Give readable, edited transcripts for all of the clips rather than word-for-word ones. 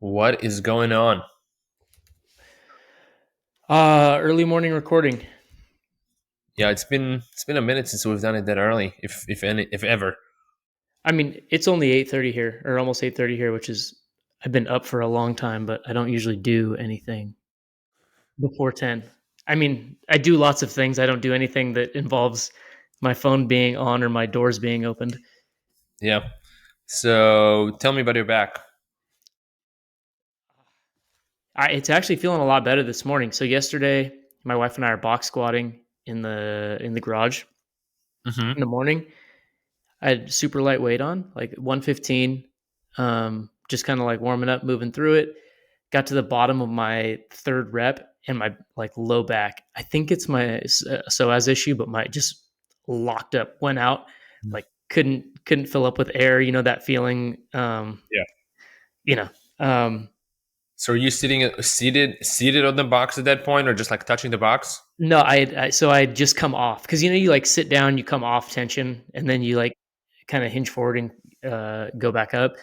What is going on? Early morning recording. Yeah, it's been a minute since we've done it that early, if any, if ever. I mean, it's only 8:30 here, or almost 8:30 here, which is I've been up for a long time, but I don't usually do anything before 10. I mean, I do lots of things. I don't do anything that involves my phone being on or my doors being opened. Yeah. So tell me about your back. It's actually feeling a lot better this morning. So yesterday, my wife and I are box squatting in the garage in Hmm. the morning. I had super light weight on, like 115, just kind of like warming up, moving through it. Got to the bottom of my third rep and my like low back. I think it's my psoas issue, but my just locked up, went out, like couldn't fill up with air. You know that feeling. Yeah. You know. Um, So are you seated on the box at that point, or just like touching the box? no, I had just come off because you like sit down, you come off tension, and then you like kind of hinge forward and go back up.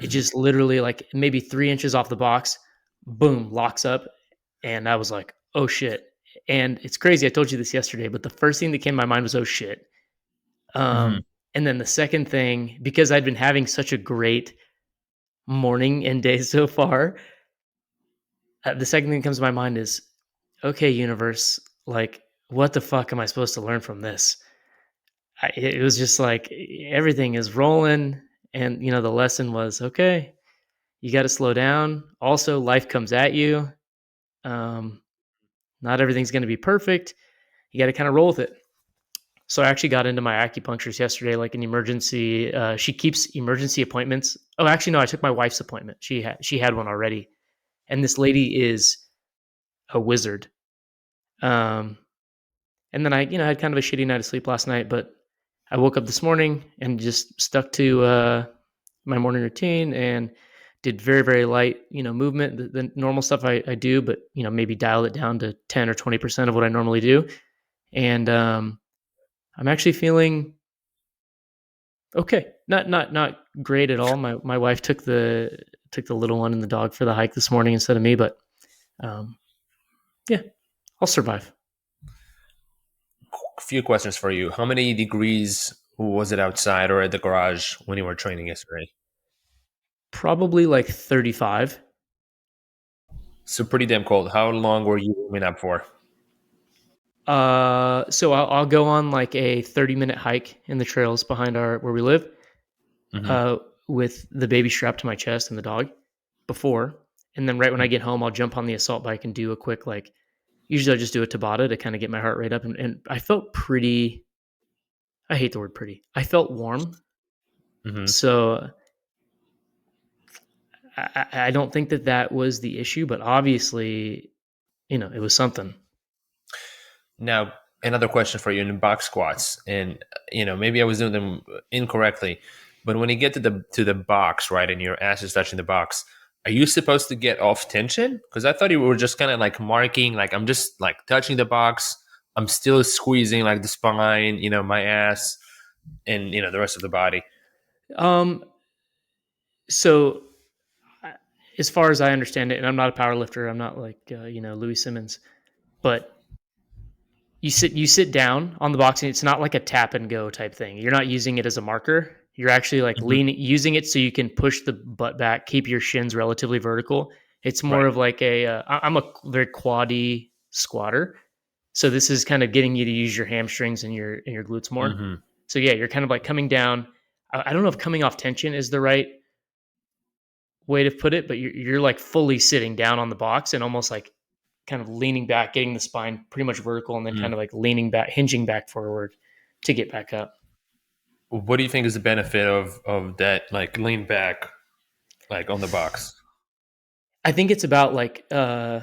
It Mhm. just literally like maybe 3 inches off the box, boom, locks up. And I was like, oh shit. And it's crazy. I told you this yesterday, but the first thing that came to my mind was, oh shit. Hmm. And then the second thing, because I'd been having such a great morning and day so far, the second thing that comes to my mind is, okay, universe, like, what the fuck am I supposed to learn from this? It was just like everything is rolling. And, the lesson was, okay, you got to slow down. Also, life comes at you. Um, Not everything's going to be perfect. You got to kind of roll with it. So I actually got into my acupuncturist yesterday, like an emergency. She keeps emergency appointments. Oh, actually, no, I took my wife's appointment. She had one already, and this lady is a wizard. Um, and then I, had kind of a shitty night of sleep last night, but I woke up this morning and just stuck to my morning routine and did very very light, movement, the normal stuff I do, but maybe dial it down to 10 or 20% of what I normally do, and I'm actually feeling okay. Not great at all. My wife took the little one and the dog for the hike this morning instead of me, but um, yeah, I'll survive. A few questions for you. How many degrees was it outside or at the garage when you were training yesterday? Probably like 35. So pretty damn cold. How long were you warming up for? So I'll go on like a 30-minute hike in the trails behind our where we live, Hmm. uh, with the baby strapped to my chest and the dog before, and then right when I get home, I'll jump on the assault bike and do a quick like. Usually, I just do a Tabata to kind of get my heart rate up, and I felt pretty. I hate the word pretty. I felt warm, Hmm. so I don't think that was the issue, but obviously, it was something. Now, another question for you in box squats, and maybe I was doing them incorrectly, but when you get to the box, right, and your ass is touching the box, are you supposed to get off tension? Because I thought you were just kind of like marking, like I'm just like touching the box, I'm still squeezing like the spine, my ass, and the rest of the body. Um, so uh, as far as I understand it, and I'm not a power lifter, I'm not like Louis Simmons, but you sit down on the box, and it's not like a tap and go type thing. You're not using it as a marker. You're actually like Hmm. leaning, using it so you can push the butt back, keep your shins relatively vertical. It's more Right. of like I'm a very quaddy squatter, so this is kind of getting you to use your hamstrings and your glutes more. Hmm. So yeah, you're kind of like coming down. I don't know if coming off tension is the right way to put it, but you're like fully sitting down on the box and almost like kind of leaning back, getting the spine pretty much vertical, and then kind of like leaning back, hinging back forward to get back up. What do you think is the benefit of that, like lean back, like on the box? I think it's about like again,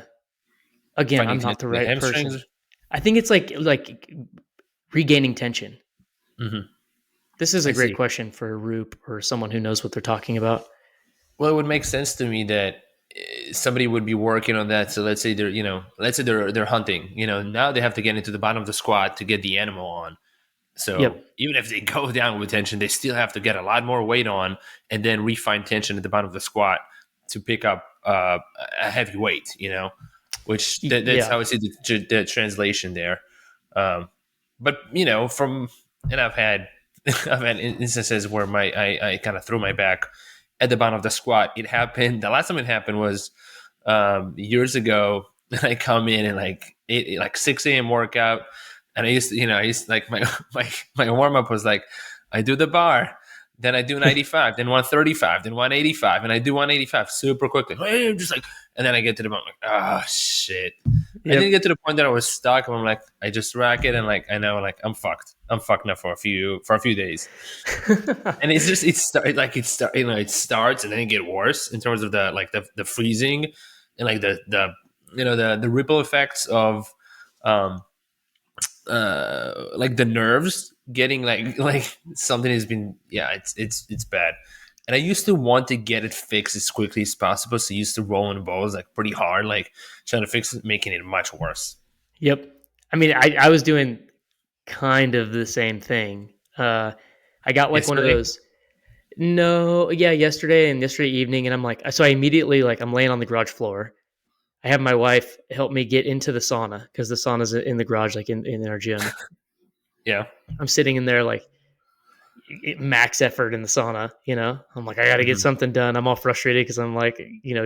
Finding I'm not tension the in the right person. hamstrings. I think it's like regaining tension. Hmm. This is I a great see. question for a Roop or someone who knows what they're talking about. Well, it would make sense to me that somebody would be working on that. So let's say they're hunting. Now they have to get into the bottom of the squat to get the animal on. So Yep. even if they go down with tension, they still have to get a lot more weight on and then refine tension at the bottom of the squat to pick up a heavy weight, which that's Yeah. how I see the translation there. Um, but from and I've had I've had instances where I kind of threw my back at the bottom of the squat. It happened. The last time it happened was years ago. I come in and like 6 a.m. workout, and I used like my warm up was like I do the bar, then I do 95, then 135, then 185, and I do 185 super quickly. Hey, I'm just like, and then I get to the point like, oh shit. I didn't Yep. get to the point that I was stuck. And I'm like, I just rack it, and like I know, like I'm fucked. I'm fucked now for a few days. And it's just it starts and then it get worse in terms of the freezing and like the ripple effects of um like the nerves getting like something has been, yeah, it's bad. And I used to want to get it fixed as quickly as possible, so I used to roll in balls like pretty hard, like trying to fix it, making it much worse. Yep. I mean, I was doing kind of the same thing. I got like one of Yesterday. those. No, yeah, yesterday and yesterday evening, and I'm like, so I immediately like I'm laying on the garage floor. I have my wife help me get into the sauna because the sauna's in the garage, like in our gym. Yeah. I'm sitting in there like max effort in the sauna. I'm like, I got to get Hmm. something done. I'm all frustrated because I'm like,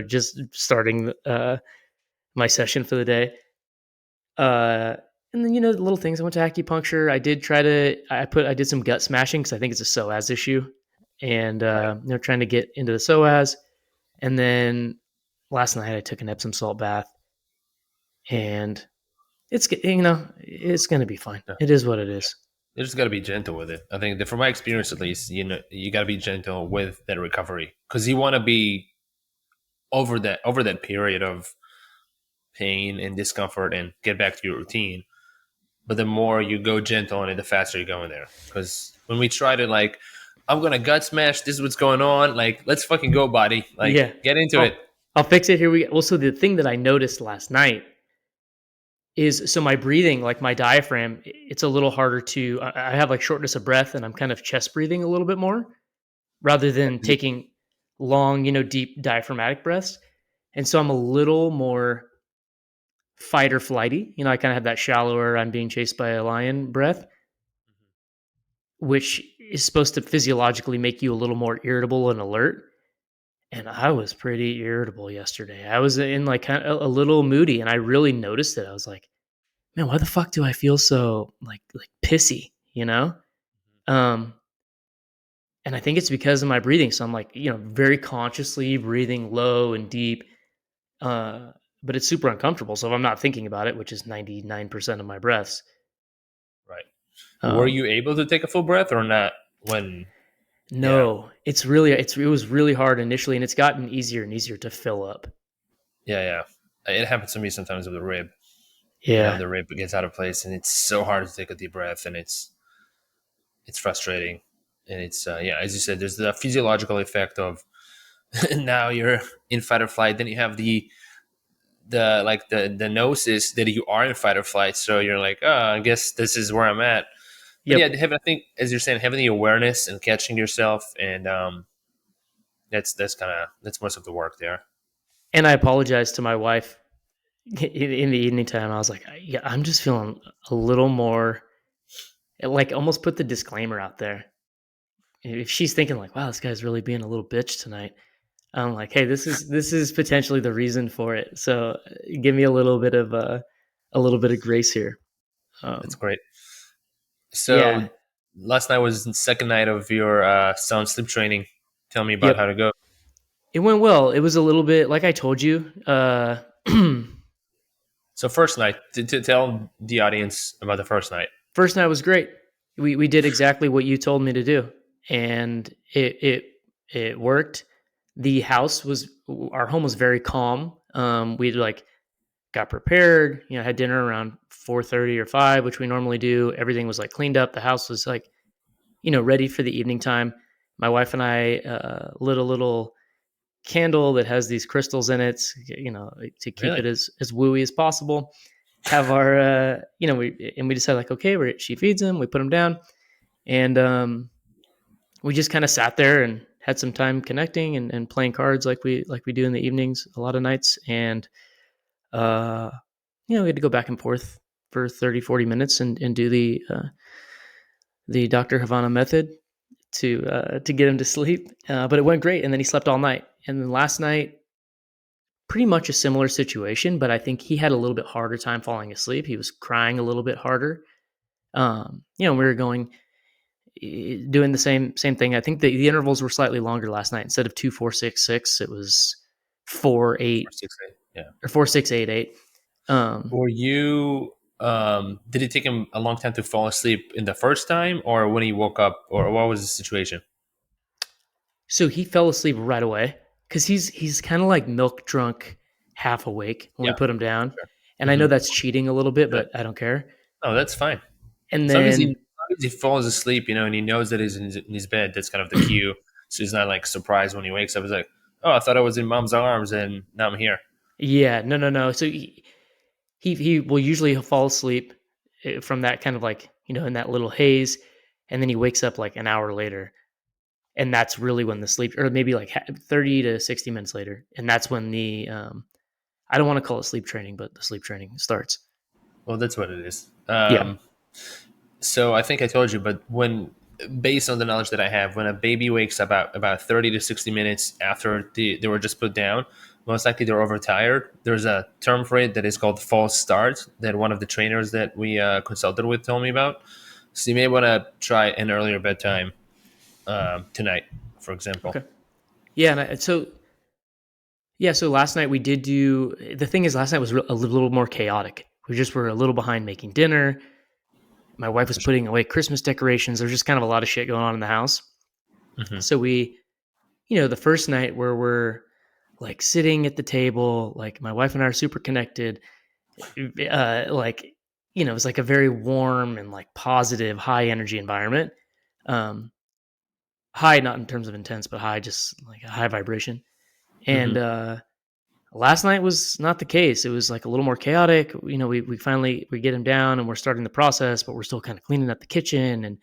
just starting my session for the day. Uh, and then the little things. I went to acupuncture. I did try to. I did some gut smashing because I think it's a psoas issue, and Right. trying to get into the psoas. And then last night I took an Epsom salt bath, and it's gonna be fine. Yeah. It is what it is. You just got to be gentle with it. I think that from my experience, at least, you got to be gentle with that recovery, because you want to be over that period of pain and discomfort and get back to your routine. But the more you go gentle on it, the faster you're going there. Because when we try to like, I'm gonna gut smash. This is what's going on. Like, let's fucking go, buddy. Like, Yeah. get into it. I'll fix it. Here we go. Well, so the thing that I noticed last night is so my breathing, like my diaphragm, it's a little harder to. I have like shortness of breath, and I'm kind of chest breathing a little bit more rather than taking long, deep diaphragmatic breaths. And so I'm a little more fight or flighty. I kind of have that shallower, I'm being chased by a lion breath, which is supposed to physiologically make you a little more irritable and alert. And I was pretty irritable yesterday. I was in like kind of a little moody, and I really noticed it. I was like, man, why the fuck do I feel so like pissy, Um, and I think it's because of my breathing. So I'm like, very consciously breathing low and deep. Uh, but it's super uncomfortable. So if I'm not thinking about it, which is 99% of my breaths, Right. Were um, you able to take a full breath or not? When? Yeah. no, it was really hard initially, and it's gotten easier and easier to fill up. Yeah. Yeah. It happens to me sometimes with the rib. Yeah. The rib gets out of place, and it's so hard to take a deep breath, and it's frustrating. And it's yeah, as you said, there's the physiological effect of now you're in fight or flight. Then you have the gnosis that you are in fight or flight. So you're like, oh, I guess this is where I'm at. But yeah, Yep. I think, as you're saying, having the awareness and catching yourself, and that's most of the work there. And I apologize to my wife in the evening time. I was like, yeah, I'm just feeling a little more like almost put the disclaimer out there. If she's thinking like, wow, this guy's really being a little bitch tonight, I'm like, hey, this is potentially the reason for it. So give me a little bit of grace here. That's Um, great. yeah. So last night was the second night of your sound sleep training. Tell me about how Yep. to go. It went well. It was a little bit like I told you. So first night, to tell the audience about the first night. First night was great. We did exactly what you told me to do, and it worked. The house was our home was very calm. We like got prepared. Had dinner around 4:30 or 5, which we normally do. Everything was like cleaned up. The house was like ready for the evening time. My wife and I lit a little candle that has these crystals in it, to keep Really? it as wooey as possible. Have our, we decided like, okay, she feeds him, we put him down, and we just kind of sat there and had some time connecting and playing cards like we do in the evenings a lot of nights. And uh, we had to go back and forth for 30, 40 minutes and do the Dr. Havana method to get him to sleep. But it went great, and then he slept all night. And then last night, pretty much a similar situation, but I think he had a little bit harder time falling asleep. He was crying a little bit harder. We were doing the same thing. I think the intervals were slightly longer last night. Instead of 2 4 6 6, it was 4 Or 8 6 8. Yeah. or 4 6 8 8. Were you? Did it take him a long time to fall asleep in the first time, or when he woke up, or what was the situation? So he fell asleep right away because he's kind of like milk drunk, half awake when we Yeah, put him down. And I know sure. that's cheating a little bit, Good. but I don't care. Oh, that's fine. And As then long as he falls asleep, and he knows that he's in his bed, that's kind of the cue. So he's not like surprised when he wakes up. He's like, "Oh, I thought I was in mom's arms, and now I'm here." yeah, no, no, no. So he will usually fall asleep from that kind of like in that little haze, and then he wakes up like an hour later, and that's really when the sleep, or maybe like 30 to 60 minutes later, and that's when the I don't want to call it sleep training, but the sleep training starts. Well, that's what it is. Yeah. So I think I told you, but based on the knowledge that I have, when a baby wakes up about 30 to 60 minutes after they were just put down, most likely they're overtired. There's a term for it that is called false start that one of the trainers that we consulted with told me about. So you may want to try an earlier bedtime tonight, for example. Okay. Yeah, so last night we did do. The thing is, last night was a little more chaotic. We just were a little behind making dinner. My wife was putting away Christmas decorations. There's just kind of a lot of shit going on in the house. Hmm. So the first night where we're like sitting at the table, like my wife and I are super connected. It was like a very warm and like positive, high energy environment. Um, High, not in terms of intense, but high, just like a high vibration. And Hmm. last night was not the case. It was like a little more chaotic. We finally we get him down and we're starting the process, but we're still kind of cleaning up the kitchen, and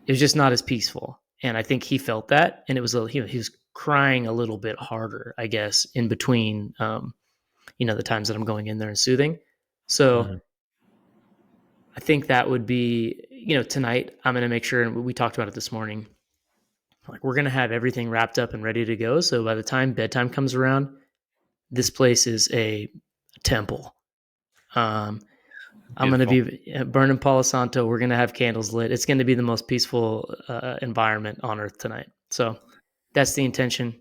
it was just not as peaceful. And I think he felt that, and it was he was crying a little bit harder, I guess, in between the times that I'm going in there and soothing. So Hmm. I think that would be, tonight I'm going to make sure, and we talked about it this morning, like we're going to have everything wrapped up and ready to go. So by the time bedtime comes around, this place is a temple. Um, I'm going to Beautiful. be burning Palo Santo. We're going to have candles lit. It's going to be the most peaceful environment on earth tonight. So that's the intention.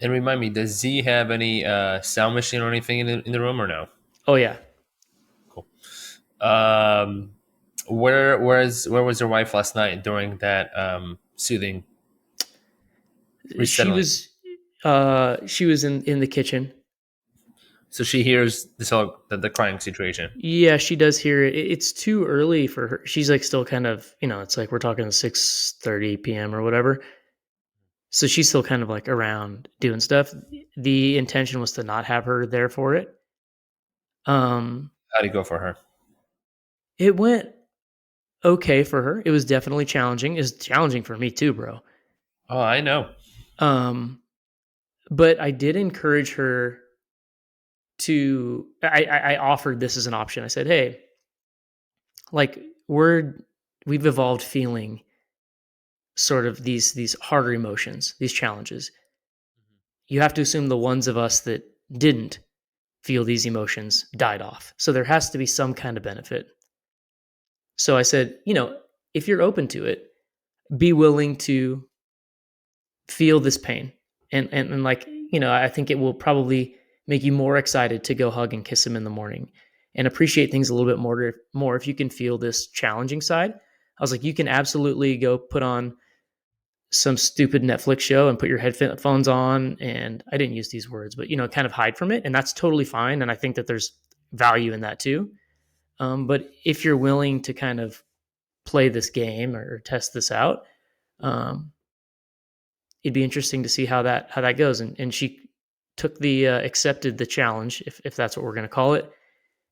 And remind me, does Z have any sound machine or anything in the room or no? Oh yeah, Cool. Um, where was your wife last night during that soothing she resettling? was she was in the kitchen. So she hears this whole the crying situation. Yeah, she does hear it. It's too early for her. She's like still kind of, it's like we're talking 6:30 p.m. or whatever. So she's still kind of like around doing stuff. The intention was to not have her there for it. Um, How'd it go for her? it went okay for her. It was definitely challenging. It's challenging for me too, bro. Oh, I know. Um, but I did encourage her to. I offered this as an option. I said, hey, like we've evolved feeling sort of these harder emotions, these challenges. You have to assume the ones of us that didn't feel these emotions died off. So there has to be some kind of benefit. So I said, if you're open to it, be willing to feel this pain. And like, I think it will probably make you more excited to go hug and kiss him in the morning and appreciate things a little bit more if you can feel this challenging side. I was like, you can absolutely go put on some stupid Netflix show and put your headphones on. And I didn't use these words, but kind of hide from it. And that's totally fine. And I think that there's value in that too. But if you're willing to kind of play this game or test this out, um, it'd be interesting to see how that goes. And she took the accepted the challenge, if that's what we're going to call it,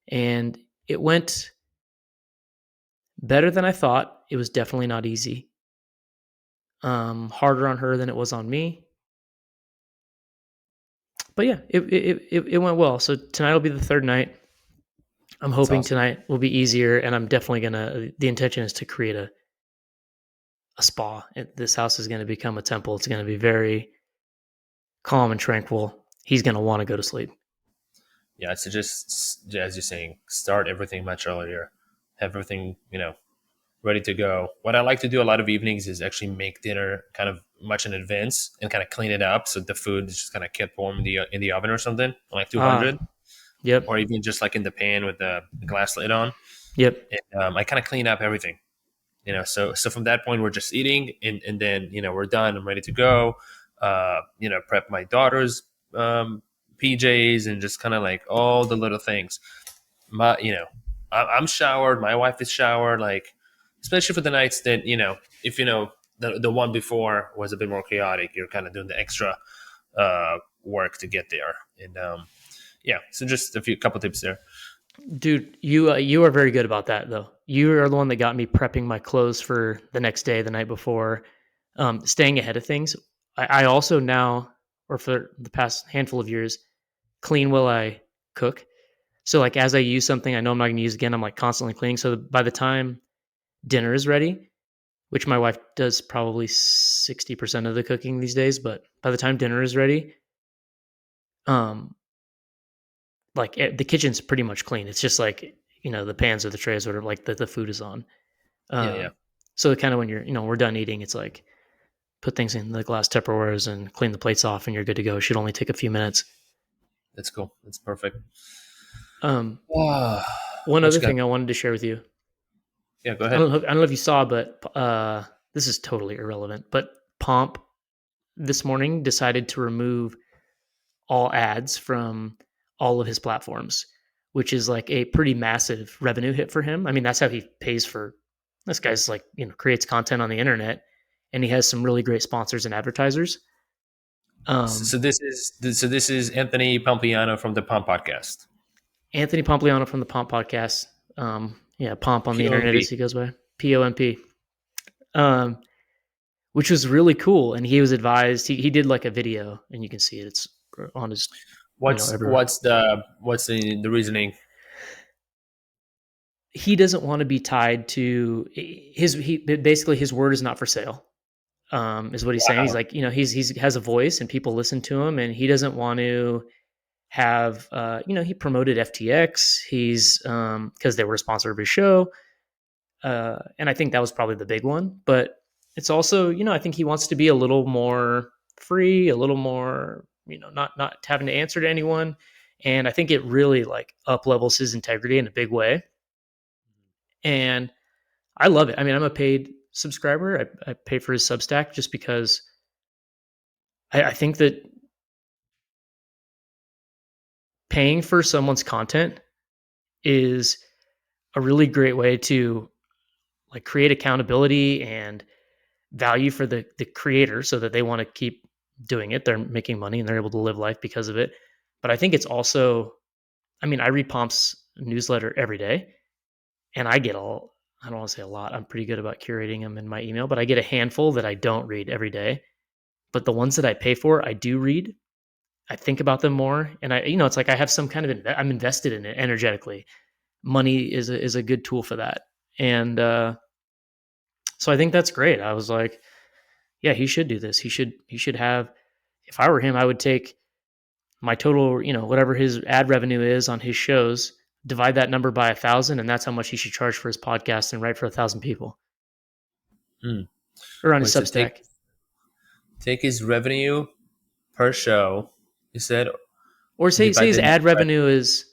and it went better than I thought. It was definitely not easy. harder on her than it was on me. But yeah, it went well. So tonight will be the third night. I'm That's hoping awesome. tonight will be easier, and I'm definitely gonna. The intention is to create a spa. This house is going to become a temple. It's going to be very calm and tranquil. He's going to want to go to sleep. Yeah, so just as you're saying, start everything much earlier, have everything ready to go. What I like to do a lot of evenings is actually make dinner kind of much in advance and kind of clean it up so the food is just kind of kept warm in the oven or something, like Ah, 200, yep, or even just like in the pan with the glass lid on. yep. And I kind of clean up everything. So from that point we're just eating, and then we're done. I'm ready to go. Prep my daughter's PJs and just kind of like all the little things. I'm showered, my wife is showered, like especially for the nights that if the one before was a bit more chaotic, you're kind of doing the extra work to get there. And yeah, so just a few couple tips there. Dude, you are very good about that though. You are the one that got me prepping my clothes for the next day, the night before, staying ahead of things. I also now, or for the past handful of years, clean while I cook. So like as I use something I know I'm not going to use again, I'm like constantly cleaning. So by the time dinner is ready, which my wife does probably 60% of the cooking these days, but by the time dinner is ready, um, the kitchen's pretty much clean. It's just like, the pans or the trays, whatever, like the food is on. Yeah, yeah, Um, so kind of when we're done eating, it's like put things in the glass Tupperwares and clean the plates off, and you're good to go. It should only take a few minutes. that's cool. That's perfect. Um, Ah, one what other you got? thing I wanted to share with you. Yeah, go I ahead. don't know if you saw, but this is totally irrelevant. But Pomp this morning decided to remove all ads from all of his platforms, which is like a pretty massive revenue hit for him. I mean, that's how he pays for this guy's like, creates content on the internet and he has some really great sponsors and advertisers. So Um, this is Anthony Pompliano from the Pomp Podcast. Anthony Pompliano from the Pomp podcast. Yeah, Pomp on the internet as POMP. he goes by. POMP. Um, which was really cool. And he was advised, he did like a video and you can see it. It's on his, What's everywhere. what's the what's the reasoning? He doesn't want to be tied to his word is not for sale. Is what he's saying. He's Wow. like, he's has a voice and people listen to him, and he doesn't want to have, he promoted FTX. He's because they were a sponsor of his show, and I think that was probably the big one. But it's also, I think he wants to be a little more free, a little more, not having to answer to anyone, and I think it really like up levels his integrity in a big way. And I love it. I mean, I'm a paid subscriber. I pay for his Substack just because I think that paying for someone's content is a really great way to like create accountability and value for the creator so that they want to keep doing it. They're making money and they're able to live life because of it. But I think it's also, I mean, I read Pomp's newsletter every day and I don't want to say a lot. I'm pretty good about curating them in my email, but I get a handful that I don't read every day. But the ones that I pay for, I do read. I think about them more, and it's like I have some kind of I'm invested in it energetically. Money is a good tool for that, and so I think that's great. I was like, yeah, he should do this. He should have. If I were him, I would take my total, whatever his ad revenue is on his shows, divide that number by 1,000, and that's how much he should charge for his podcast and write for 1,000 people, Hmm. or on his Wait, so take Substack. take his revenue per show. You said Or say divide his the ad revenue is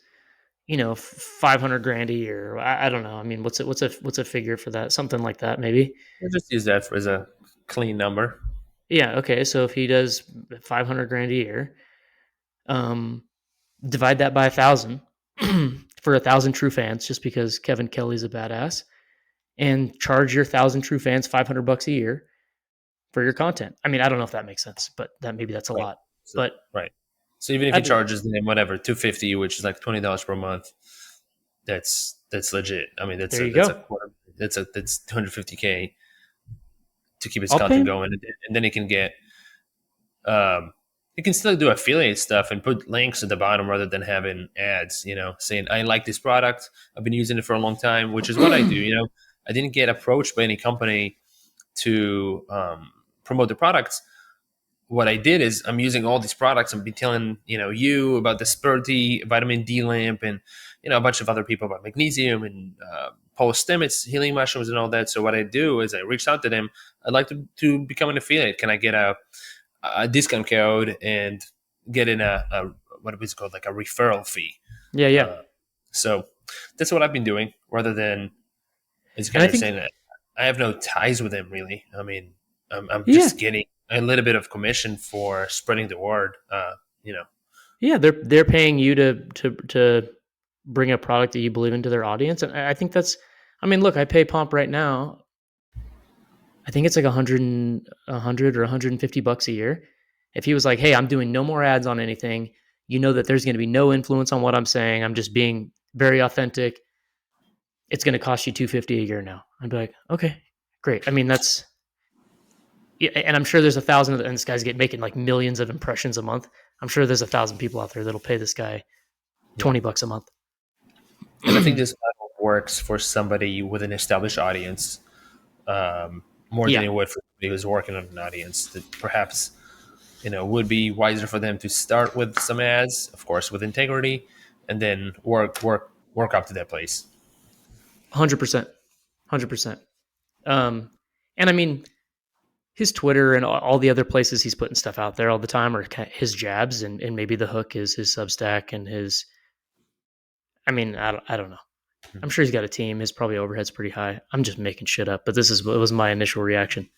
500 grand a year. I don't know. I mean, what's a figure for that? Something like that, maybe. we'll just use that as a clean number. Yeah. Okay. So if he does 500 grand a year, um, divide that by 1,000 for 1,000 true fans, just because Kevin Kelly's a badass, and charge your 1,000 true fans $500 a year for your content. I mean, I don't know if that makes sense, but maybe that's a Right. lot. So But right. So even if he I'd, charges them whatever 250, which is like $20 per month, that's legit. I mean, there you go. that's 250K to keep his I'll pay content him. going, and then he can get um, you can still do affiliate stuff and put links at the bottom rather than having ads, saying, I like this product. I've been using it for a long time, which is what I do. I didn't get approached by any company to promote the products. What I did is I'm using all these products and be telling, you about the Spurti vitamin D lamp and, a bunch of other people about magnesium and Paul Stamets healing mushrooms and all that. So what I do is I reached out to them. I'd like to become an affiliate. Can I get a discount code and get in a what is it called, like a referral fee? Yeah, yeah. Uh, so that's what I've been doing, rather than, as you And I guys are think, saying, that I have no ties with them really. I mean, I'm yeah, just getting a little bit of commission for spreading the word. You know, yeah, they're paying you to bring a product that you believe into their audience, and I think that's. I mean, look, I pay Pomp right now. I think it's like 100 or 150 bucks a year. If he was like, "Hey, I'm doing no more ads on anything. You know that there's going to be no influence on what I'm saying. I'm just being very authentic. It's going to cost you 250 a year now." I'd be like, "Okay, great." I mean, that's yeah, and I'm sure there's 1,000 and this guy's making like millions of impressions a month. I'm sure there's 1,000 people out there that'll pay this guy yeah. 20 bucks a month. And I think this model works for somebody with an established audience, more than Yeah, it would for somebody who's working on an audience that perhaps would be wiser for them to start with some ads, of course, with integrity, and then work up to that place. 100%. 100%. Um and I mean, his Twitter and all the other places he's putting stuff out there all the time are his jabs, and maybe the hook is his Substack and his. I mean, I don't know. I'm sure he's got a team. His probably overhead's pretty high. I'm just making shit up, but this is what was my initial reaction.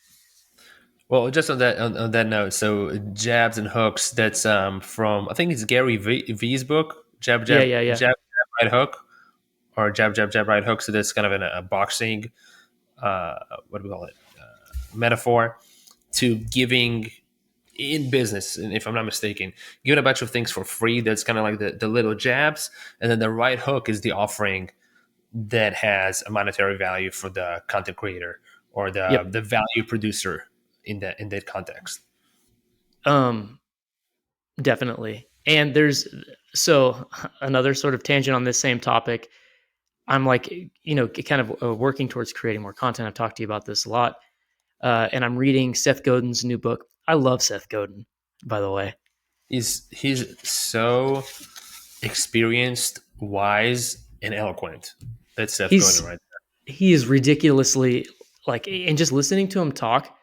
Well, just on that note, so jabs and hooks. That's from, I think it's Gary V's book, Yeah, yeah, yeah. jab right hook, or jab right hook. So that's kind of a boxing, what do we call it, metaphor to giving in business. And if I'm not mistaken, giving a bunch of things for free. That's kind of like the little jabs, and then the right hook is the offering that has a monetary value for the content creator or Yep. the value producer in that context. Um, Definitely. And there's so another sort of tangent on this same topic. I'm like, kind of working towards creating more content. I've talked to you about this a lot. And I'm reading Seth Godin's new book. I love Seth Godin, by the way. He's so experienced, wise, and eloquent. That's Seth Godin, He's right? he is ridiculously like, and just listening to him talk,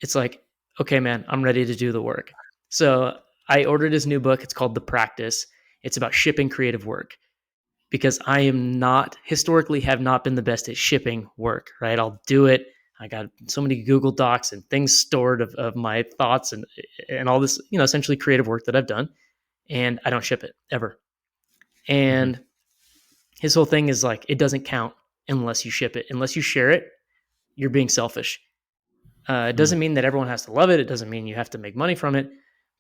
it's like, okay, man, I'm ready to do the work. So I ordered his new book. It's called The Practice. It's about shipping creative work because I am not historically have not been the best at shipping work, right? I'll do it. I got so many Google Docs and things stored of my thoughts and all this, essentially creative work that I've done. And I don't ship it ever. Mm-hmm. And his whole thing is like, it doesn't count unless you ship it. Unless you share it, you're being selfish. It doesn't mean that everyone has to love it. It doesn't mean you have to make money from it.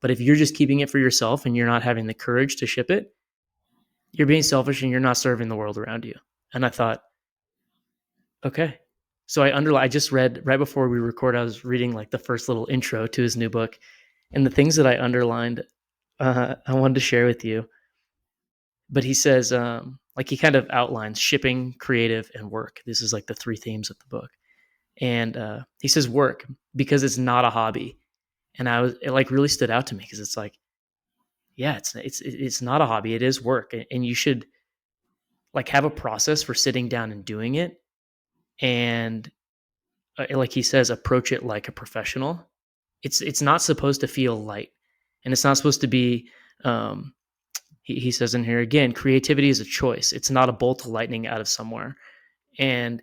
But if you're just keeping it for yourself and you're not having the courage to ship it, you're being selfish and you're not serving the world around you. And I thought, okay. So I just read right before we record, I was reading like the first little intro to his new book. And the things that I underlined, I wanted to share with you. But he says, like he kind of outlines shipping, creative, and work. This is like the three themes of the book. And he says work because it's not a hobby. And it like really stood out to me because it's like, yeah, it's not a hobby. It is work, and you should like have a process for sitting down and doing it. And like he says, approach it like a professional. It's not supposed to feel light, and it's not supposed to be. He says in here again, creativity is a choice. It's not a bolt of lightning out of somewhere. And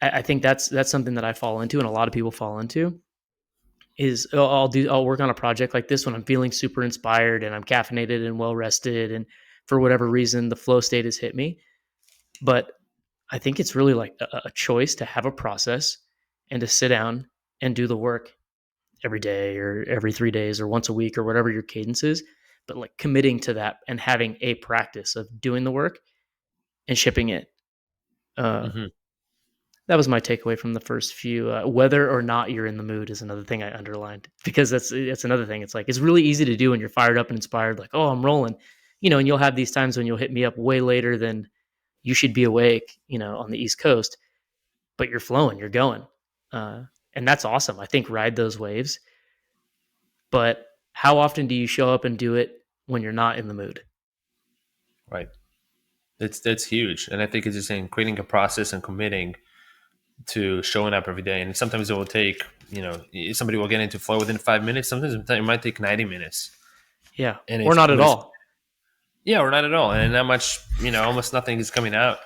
I think that's something that I fall into, and a lot of people fall into. Is I'll work on a project like this when I'm feeling super inspired and I'm caffeinated and well rested, and for whatever reason the flow state has hit me. But I think it's really like a choice to have a process and to sit down and do the work every day or every 3 days or once a week or whatever your cadence is. But like committing to that and having a practice of doing the work and shipping it. Uh, Mm-hmm. that was my takeaway from the first few. Whether or not you're in the mood is another thing I underlined, because that's another thing. It's like it's really easy to do when you're fired up and inspired. Like, oh, I'm rolling, and you'll have these times when you'll hit me up way later than you should be awake, on the East Coast, but you're flowing, you're going, uh, and that's awesome. I think ride those waves. But how often do you show up and do it when you're not in the mood? Right. That's huge, and I think it's just saying creating a process and committing to showing up every day. And sometimes it will take, somebody will get into flow within 5 minutes. Sometimes it might take 90 minutes, Yeah, and or it's not at but it's all. yeah, or not at all, and not much. Almost nothing is coming out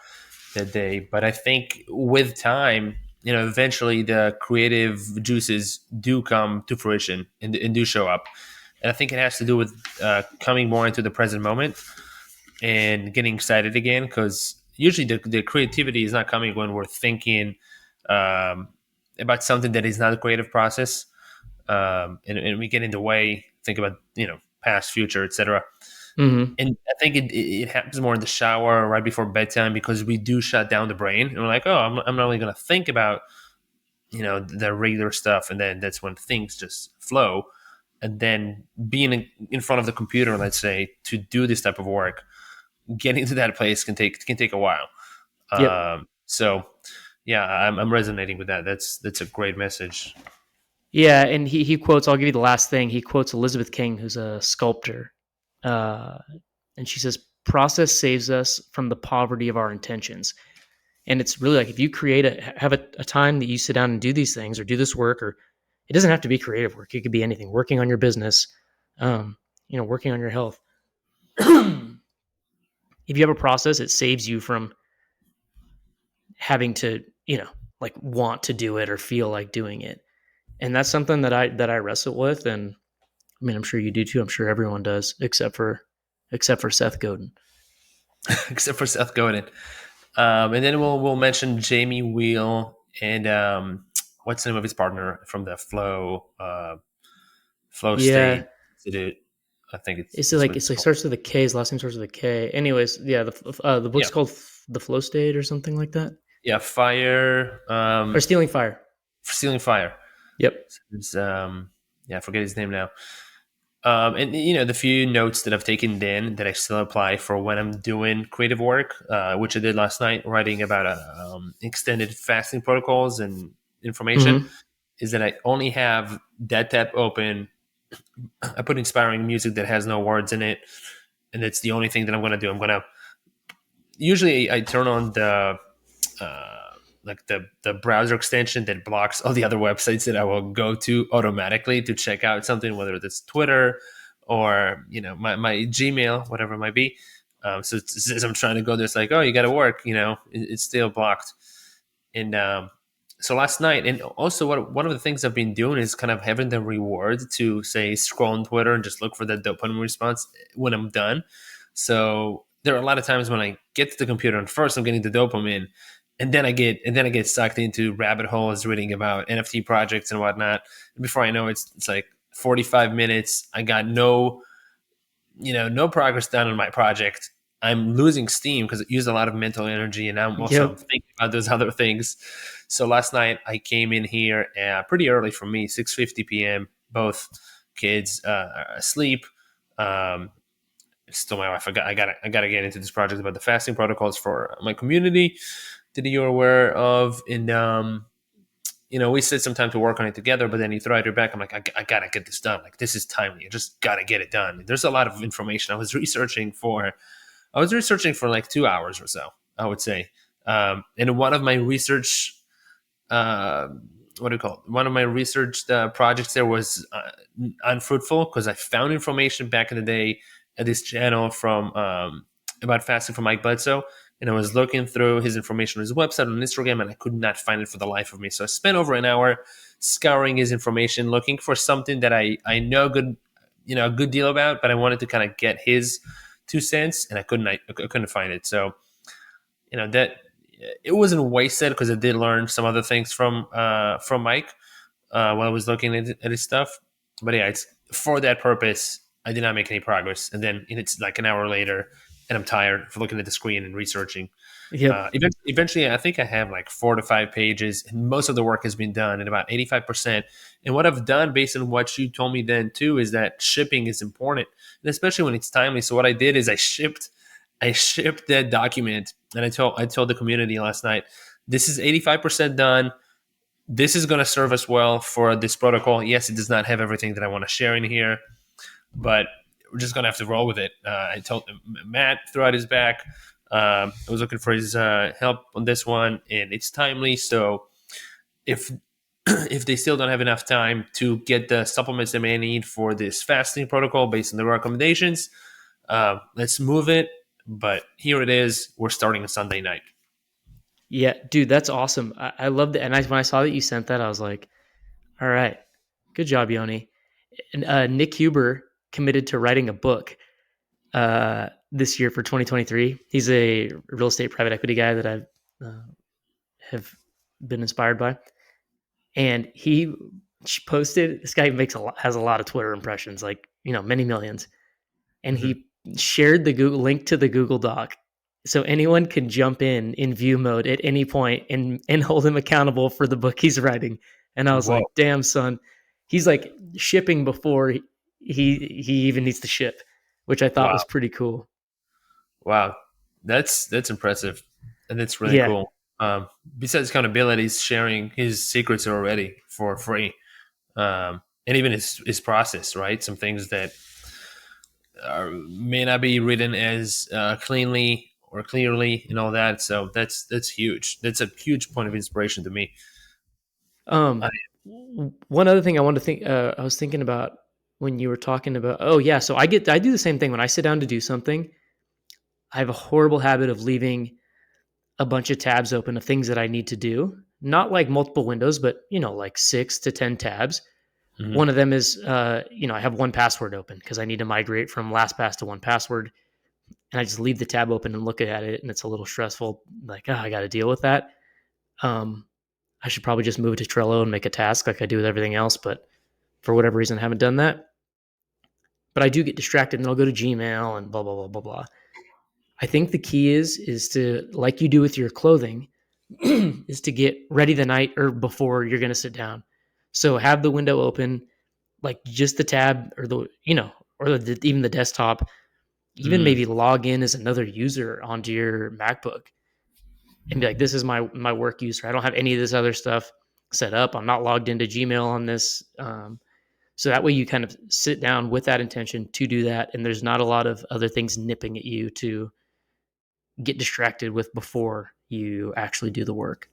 that day. But I think with time, eventually the creative juices do come to fruition and do show up. And I think it has to do with coming more into the present moment and getting excited again, because usually the creativity is not coming when we're thinking um, about something that is not a creative process, and we get in the way, think about past, future, etc. Hmm. And I think it happens more in the shower or right before bedtime, because we do shut down the brain and we're like, oh, I'm not really going to think about the regular stuff, and then that's when things just flow. And then being in front of the computer, let's say, to do this type of work, getting to that place can take a while. Yep. So yeah, I'm resonating with that. That's a great message. Yeah, and he quotes. I'll give you the last thing. He quotes Elizabeth King, who's a sculptor, uh, and she says, "Process saves us from the poverty of our intentions." And it's really like if you have a time that you sit down and do these things or do this work, or it doesn't have to be creative work. It could be anything. Working on your business, um, working on your health. If you have a process, it saves you from having to, like want to do it or feel like doing it. And that's something that I wrestle with. And I mean, I'm sure you do too. I'm sure everyone does, except for Seth Godin. Except for Seth Godin. And then we'll mention Jamie Wheel and what's the name of his partner from the Flow Yeah, State Institute. I think it's it's like what it's it's like called. starts with a K. His last name starts with a K. Anyways, yeah, the Yeah, book's called The Flow State or something like that, yeah. Fire, or Stealing Fire. Stealing Fire. Yep. It's, yeah, I forget his name now. And the few notes that I've taken then that I still apply for when I'm doing creative work, which I did last night, writing about extended fasting protocols and information, Hmm. is that I only have that tab open. I put inspiring music that has no words in it, and it's the only thing that I'm going to do. I'm going to usually I turn on the uh, like the browser extension that blocks all the other websites that I will go to automatically to check out something, whether it's Twitter or my Gmail, whatever it might be. So as I'm trying to go there, it's like, oh, you got to work. It's still blocked. And so last night, and also one of the things I've been doing is kind of having the reward to say scroll on Twitter and just look for the dopamine response when I'm done. So there are a lot of times when I get to the computer and first I'm getting the dopamine, and then I get sucked into rabbit holes reading about NFT projects and whatnot. And before I know it, it's like 45 minutes. I got no progress done on my project. I'm losing steam because it used a lot of mental energy, and now I'm also Yep. thinking about those other things. So last night I came in here pretty early for me, 6:50 p.m. Both kids are asleep. Um, Still, my wife. I gotta get into this project about the fasting protocols for my community that you're aware of, and we sit some time to work on it together, but then you throw it your back. I'm like, I gotta get this done. Like, this is timely. I just gotta get it done. There's a lot of information. I was researching for like 2 hours or so, I would say. And one of my research, uh, what do you call it? One of my research projects there was unfruitful because I found information back in the day at this channel from about fasting from Mike Bledsoe, and I was looking through his information on his website on Instagram, and I could not find it for the life of me. So I spent over an hour scouring his information, looking for something that I know a good deal about, but I wanted to kind of get his 2 cents, and I couldn't find it. So that it wasn't wasted because I did learn some other things from Mike while I was looking at his stuff. But yeah, it's for that purpose. I did not make any progress, and then it's like an hour later. and I'm tired for looking at the screen and researching. Yep. Eventually, I think I have like 4 to 5 pages, and most of the work has been done at about 85%. And what I've done, based on what you told me then too, is that shipping is important, and especially when it's timely. So what I did is I shipped that document, and I told the community last night, this is 85% done. This is going to serve us well for this protocol. Yes, it does not have everything that I want to share in here, but we're just gonna have to roll with it. I told Matt throughout his back. I was looking for his help on this one, and it's timely. So if if they still don't have enough time to get the supplements they may need for this fasting protocol based on the recommendations, let's move it. But here it is. We're starting on Sunday night. Yeah, dude, that's awesome. I love that. And when I saw that you sent that, I was like, all right, good job, Yoni. And Nick Huber committed to writing a book this year for 2023. He's a real estate private equity guy that I have been inspired by. And he posted, this guy has a lot of Twitter impressions, like, many millions. And Mm-hmm. he shared the Google link to the Google Doc. So anyone can jump in view mode at any point and hold him accountable for the book he's writing. And I was Whoa! like, damn, son, he's like shipping before he even needs to ship, which I thought Wow! was pretty cool. Wow! That's impressive, and that's really Yeah. cool. Um, Besides accountability, he's sharing his secrets already for free, and even his process, right? Some things that may not be written as cleanly or clearly and all that. So that's huge. That's a huge point of inspiration to me. Um, I, One other thing I was thinking about when you were talking about, oh yeah, so I do the same thing when I sit down to do something. I have a horrible habit of leaving a bunch of tabs open of things that I need to do. Not like multiple windows, but like 6 to 10 tabs. mhm. One of them is, I have 1Password open because I need to migrate from LastPass to 1Password, and I just leave the tab open and look at it, and it's a little stressful. Like, I got to deal with that. Um, I should probably just move it to Trello and make a task like I do with everything else, but for whatever reason, I haven't done that. But I do get distracted, and I'll go to Gmail and blah blah blah blah blah. I think the key is to, like you do with your clothing, is to get ready the night or before you're going to sit down. So have the window open, like just the tab or even the desktop. Even Mm. maybe log in as another user onto your MacBook and be like, "This is my work user. I don't have any of this other stuff set up. I'm not logged into Gmail on this." So that way you kind of sit down with that intention to do that, and there's not a lot of other things nipping at you to get distracted with before you actually do the work.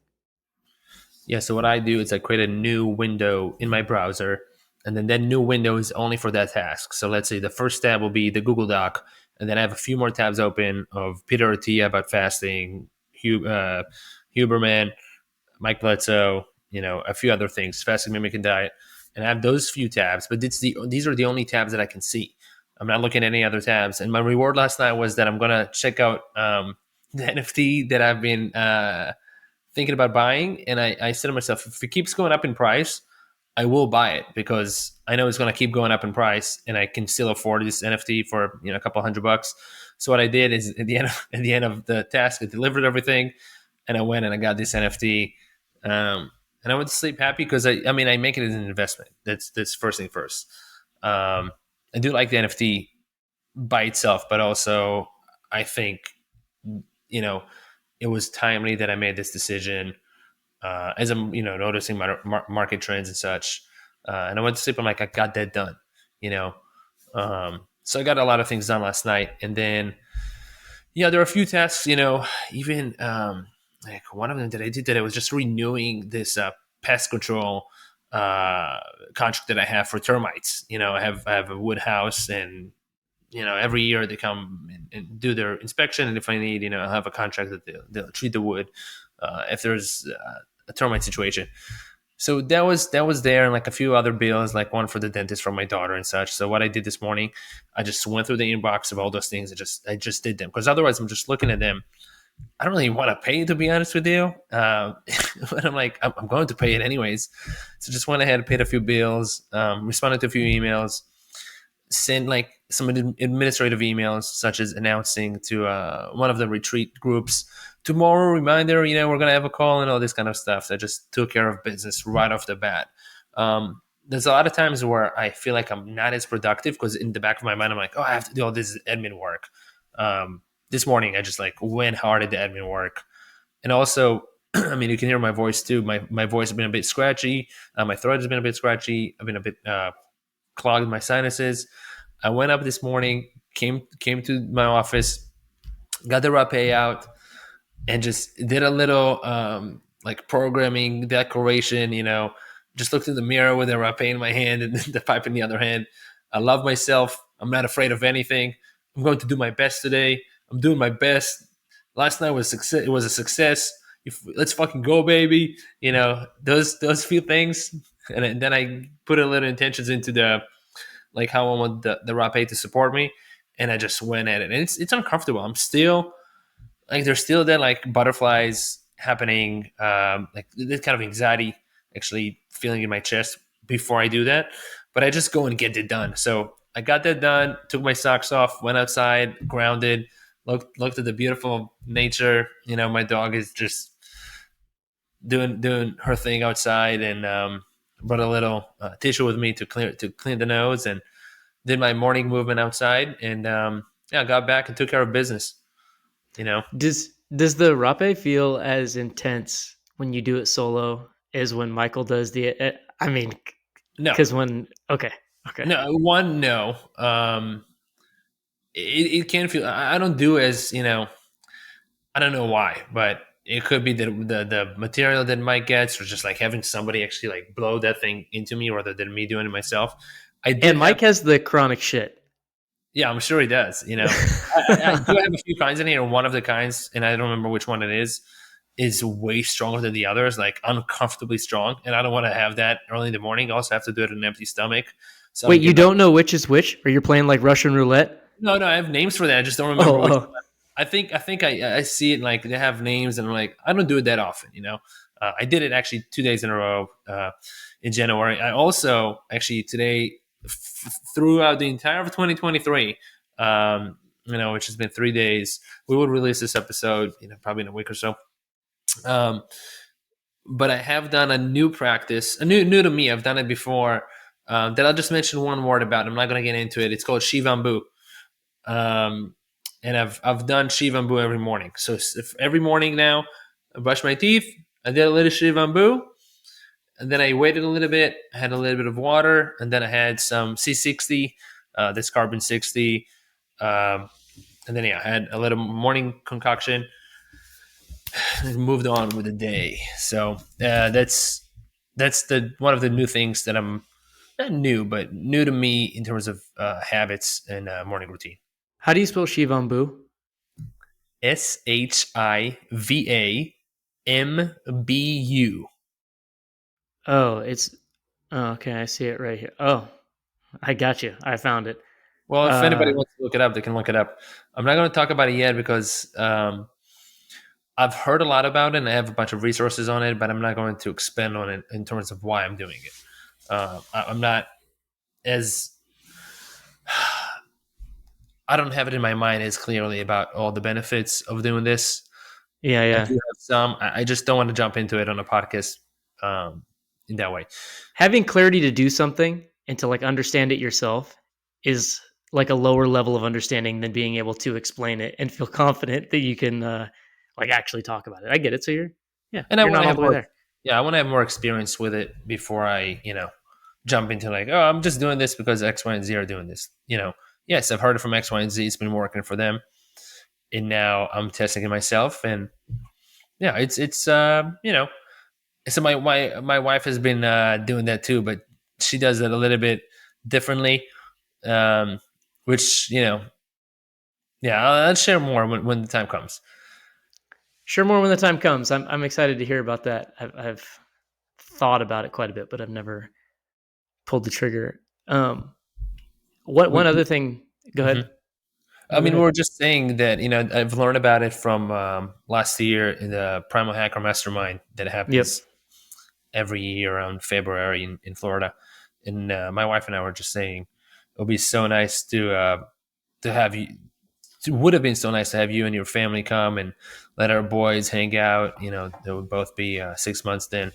Yeah. So what I do is I create a new window in my browser, and then that new window is only for that task. So let's say the first tab will be the Google Doc, and then I have a few more tabs open of Peter Attia about fasting, Huberman, Mike Bledsoe, a few other things, fasting mimicking diet, and I have those few tabs. But these are the only tabs that I can see. I'm not looking at any other tabs. And my reward last night was that I'm gonna check out the NFT that I've been thinking about buying, and I said to myself, if it keeps going up in price, I will buy it because I know it's going to keep going up in price, and I can still afford this NFT for a couple $100. So what I did is at the end of the task, I delivered everything, and I went and I got this NFT, and I went to sleep happy because I make it as an investment. That's first thing first. I do like the NFT by itself, but also I think you know it was timely that I made this decision as I'm noticing my market trends and such. And I went to sleep. I'm like, I got that done. You know, so I got a lot of things done last night, and then there are a few tasks. Even like one of them that I did that I was just renewing this pest control contract that I have for termites. I have a wood house, and every year they come and do their inspection, and if I need, I'll have a contract that they'll treat the wood if there's a termite situation. So that was there, and like a few other bills, like one for the dentist from my daughter and such. So what I did this morning, I just went through the inbox of all those things. I just did them because otherwise I'm just looking at them. I don't really want to pay, to be honest with you, but I'm like I'm going to pay it anyways. So just went ahead and paid a few bills, responded to a few emails. send like some administrative emails, such as announcing to one of the retreat groups tomorrow. Reminder, we're gonna have a call and all this kind of stuff. That just took care of business right off the bat. There's a lot of times where I feel like I'm not as productive because in the back of my mind I'm like, oh, I have to do all this admin work. This morning I just like went hard at the admin work, and also I mean, you can hear my voice too. My voice has been a bit scratchy. My throat has been a bit scratchy. I've been a bit clogged my sinuses. I went up this morning, came to my office, got the rapé out, and just did a little like programming declaration. Just looked in the mirror with the rapé in my hand and the pipe in the other hand. I love myself. I'm not afraid of anything. I'm going to do my best today. I'm doing my best. Last night was success. It was a success. Let's fucking go, baby. Those few things, and then I put a little intentions into the like how I want the rapé to support me, and I just went at it. And it's uncomfortable. I'm still like there's still that like butterflies happening, like this kind of anxiety actually feeling in my chest before I do that. But I just go and get it done. So I got that done. Took my socks off. Went outside, grounded. Looked at the beautiful nature. My dog is just doing her thing outside, and brought a little tissue with me to clean the nose, and did my morning movement outside, and yeah, got back and took care of business. Does the rapé feel as intense when you do it solo as when Michael does the? I mean, No, because okay. no. It can feel. I don't do as I don't know why, but it could be the material that Mike gets, or just like having somebody actually like blow that thing into me rather than me doing it myself. I did And Mike has the chronic shit. Yeah, I'm sure he does. I do have a few kinds in here. One of the kinds, and I don't remember which one it is way stronger than the others, like uncomfortably strong. And I don't want to have that early in the morning. I also have to do it on an empty stomach. So wait, you don't know which is which, or you're playing like Russian roulette? No, I have names for that. I just don't remember which Oh. one. I think I see it like they have names, and I'm like, I don't do it that often. I did it actually 2 days in a row in January. I also actually today throughout the entire of 2023, which has been 3 days. We will release this episode, probably in a week or so. But I have done a new practice, a new to me. I've done it before. That I'll just mention one word about. I'm not going to get into it. It's called Shivambu. And I've done Shivambu every morning. So if every morning now, I brush my teeth, I did a little Shivambu, and then I waited a little bit. I had a little bit of water, and then I had some C60, this carbon 60, and then I had a little morning concoction. And moved on with the day. So that's the one of the new things that I'm not new, but new to me in terms of habits and morning routine. How do you spell Shivambu? Shivambu. Oh, okay. I see it right here. Oh, I got you. I found it. Well, if anybody wants to look it up, they can look it up. I'm not going to talk about it yet because I've heard a lot about it and I have a bunch of resources on it, but I'm not going to expand on it in terms of why I'm doing it. I'm not as I don't have it in my mind as clearly about all the benefits of doing this. Yeah. I do have some. I just don't want to jump into it on a podcast in that way. Having clarity to do something and to like understand it yourself is like a lower level of understanding than being able to explain it and feel confident that you can like actually talk about it. I get it. So you're And I you're want not to all have the way more. there. Yeah, I want to have more experience with it before I, jump into like, oh, I'm just doing this because X, Y, and Z are doing this. Yes, I've heard it from X, Y, and Z. It's been working for them, and now I'm testing it myself. And yeah, it's So my wife has been doing that too, but she does it a little bit differently, which yeah, I'll share more when the time comes. Sure, more when the time comes. I'm excited to hear about that. I've thought about it quite a bit, but I've never pulled the trigger. What We, one other thing? Go ahead. mhm. No, I go mean, ahead. we're just saying that I've learned about it from last year in the Primal Hacker Mastermind that Yep. happens every year around February in Florida, and my wife and I were just saying, it'll be so nice to have you. It would have been so nice to have you and your family come and let our boys hang out. It would both be 6 months then.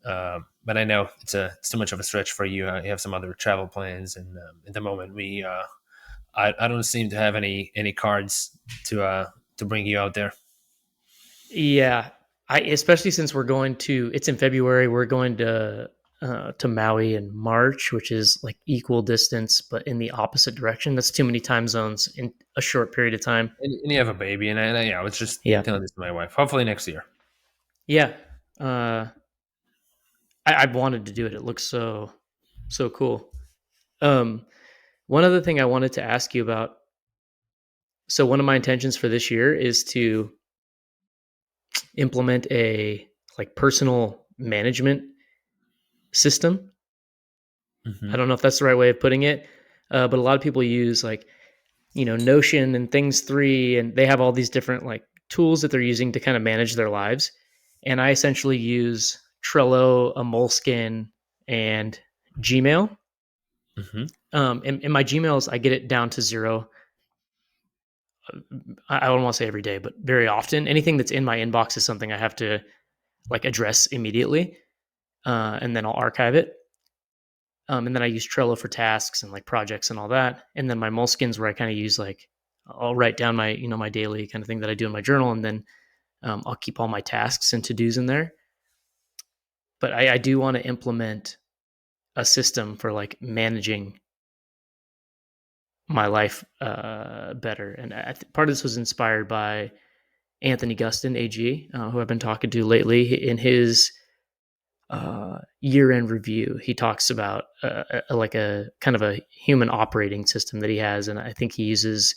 But I know it's too much of a stretch for you. You have some other travel plans, and at the moment I don't seem to have any cards to bring you out there. Yeah, I especially since we're going to it's in February, we're going to Maui in March, which is like equal distance but in the opposite direction. That's too many time zones in a short period of time. And you have a baby, and I was just Yeah. telling this to my wife. Hopefully next year. Yeah. Uh I've wanted to do it. It looks so cool. Um One other thing I wanted to ask you about. So one of my intentions for this year is to implement a like personal management system. I Hmm. don't know if that's the right way of putting it, but a lot of people use like Notion and Things Three, and they have all these different like tools that they're using to kind of manage their lives. And I essentially use Trello, a Moleskine, and Gmail. Hmm. In my Gmails, I get it down to zero. I don't want to say every day, but very often. Anything that's in my inbox is something I have to like address immediately, and then I'll archive it. And then I use Trello for tasks and like projects and all that. And then my Moleskins where I kind of use like I'll write down my my daily kind of thing that I do in my journal, and then I'll keep all my tasks and to dos in there. But I do want to implement a system for like managing my life better. And part of this was inspired by Anthony Gustin, AG, who I've been talking to lately. In his year-end review, he talks about like a kind of a human operating system that he has, and I think he uses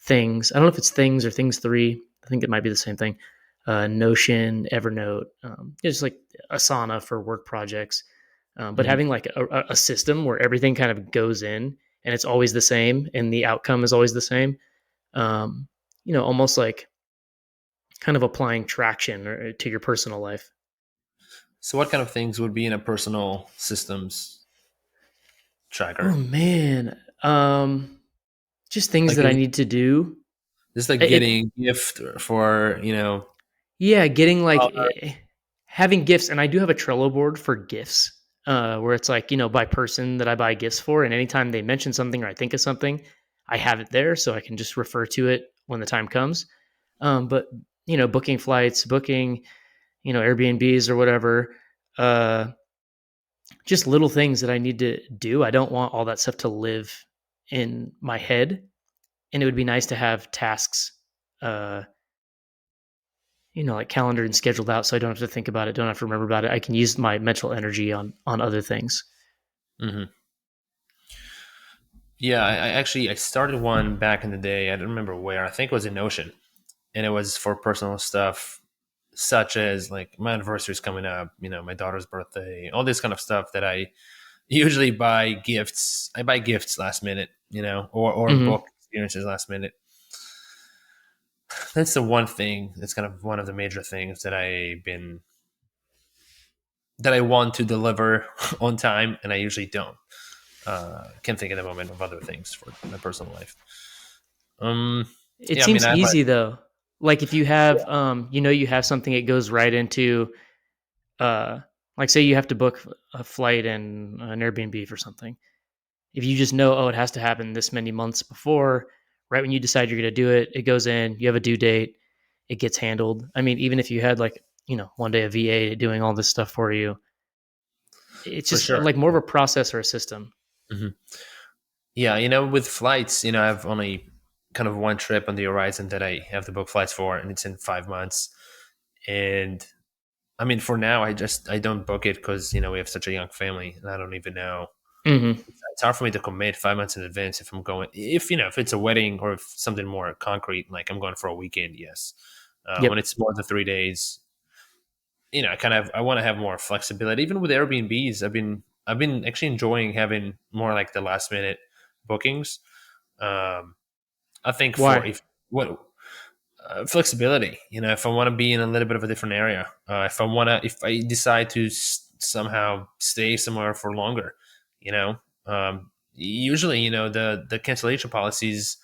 things. I don't know if it's things or things three. I think it might be the same thing. Notion, Evernote, just like Asana for work projects. But Hmm. having like a system where everything kind of goes in and it's always the same, and the outcome is always the same. Um, almost like kind of applying traction to your personal life. So, what kind of things would be in a personal systems Oh tracker? man, just things Like, that I need to do. just like It getting gift for Yeah, getting like uh, having gifts, and I do have a Trello board for gifts, where it's like by person that I buy gifts for, and anytime they mention something or I think of something, I have it there so I can just refer to it when the time comes. But booking flights, booking Airbnbs or whatever, uh, just little things that I need to do. I don't want all that stuff to live in my head, and it would be nice to have tasks. Uh, like calendar and scheduled out so I don't have to think about it, don't have to remember about it. I can use my mental energy on other things. hmm. Yeah, I actually I started one back in the day. I don't remember where. I think it was in Notion, and it was for personal stuff, such as like my anniversary is coming up. My daughter's birthday, all this kind of stuff that I usually buy gifts. I buy gifts last minute, or Mhm. book experiences last minute. That's the one thing. That's kind of one of the major things that I want to deliver on time, and I usually don't. Can't think at the moment of other things for my personal life. Um, It yeah, I mean, seems I have easy though. Like if you have you have something it goes right into uh like say you have to book a flight and an Airbnb for something. If you just know, oh, it has to happen this many months before, right when you decide you're going to do it, it goes in, you have a due date, it gets handled. I mean, even if you had like, one day a VA doing all this stuff for you, it's for just sure. like more of a process or a system. Hmm. Yeah, with flights, I have only kind of one trip on the horizon that I have to book flights for, and it's in 5 months. And I mean, for now, I don't book it because we have such a young family, and I don't even know. Hmm. It's hard for me to commit 5 months in advance if I'm going. If it's a wedding or if something more concrete, like I'm going for a weekend, yes. When Yep. it's more than 3 days, I want to have more flexibility. Even with Airbnbs, I've been actually enjoying having more like the last minute bookings. Um, I think for Why? if what flexibility, if I want to be in a little bit of a different area, if I decide to somehow stay somewhere for longer, you know, usually, the cancellation policies,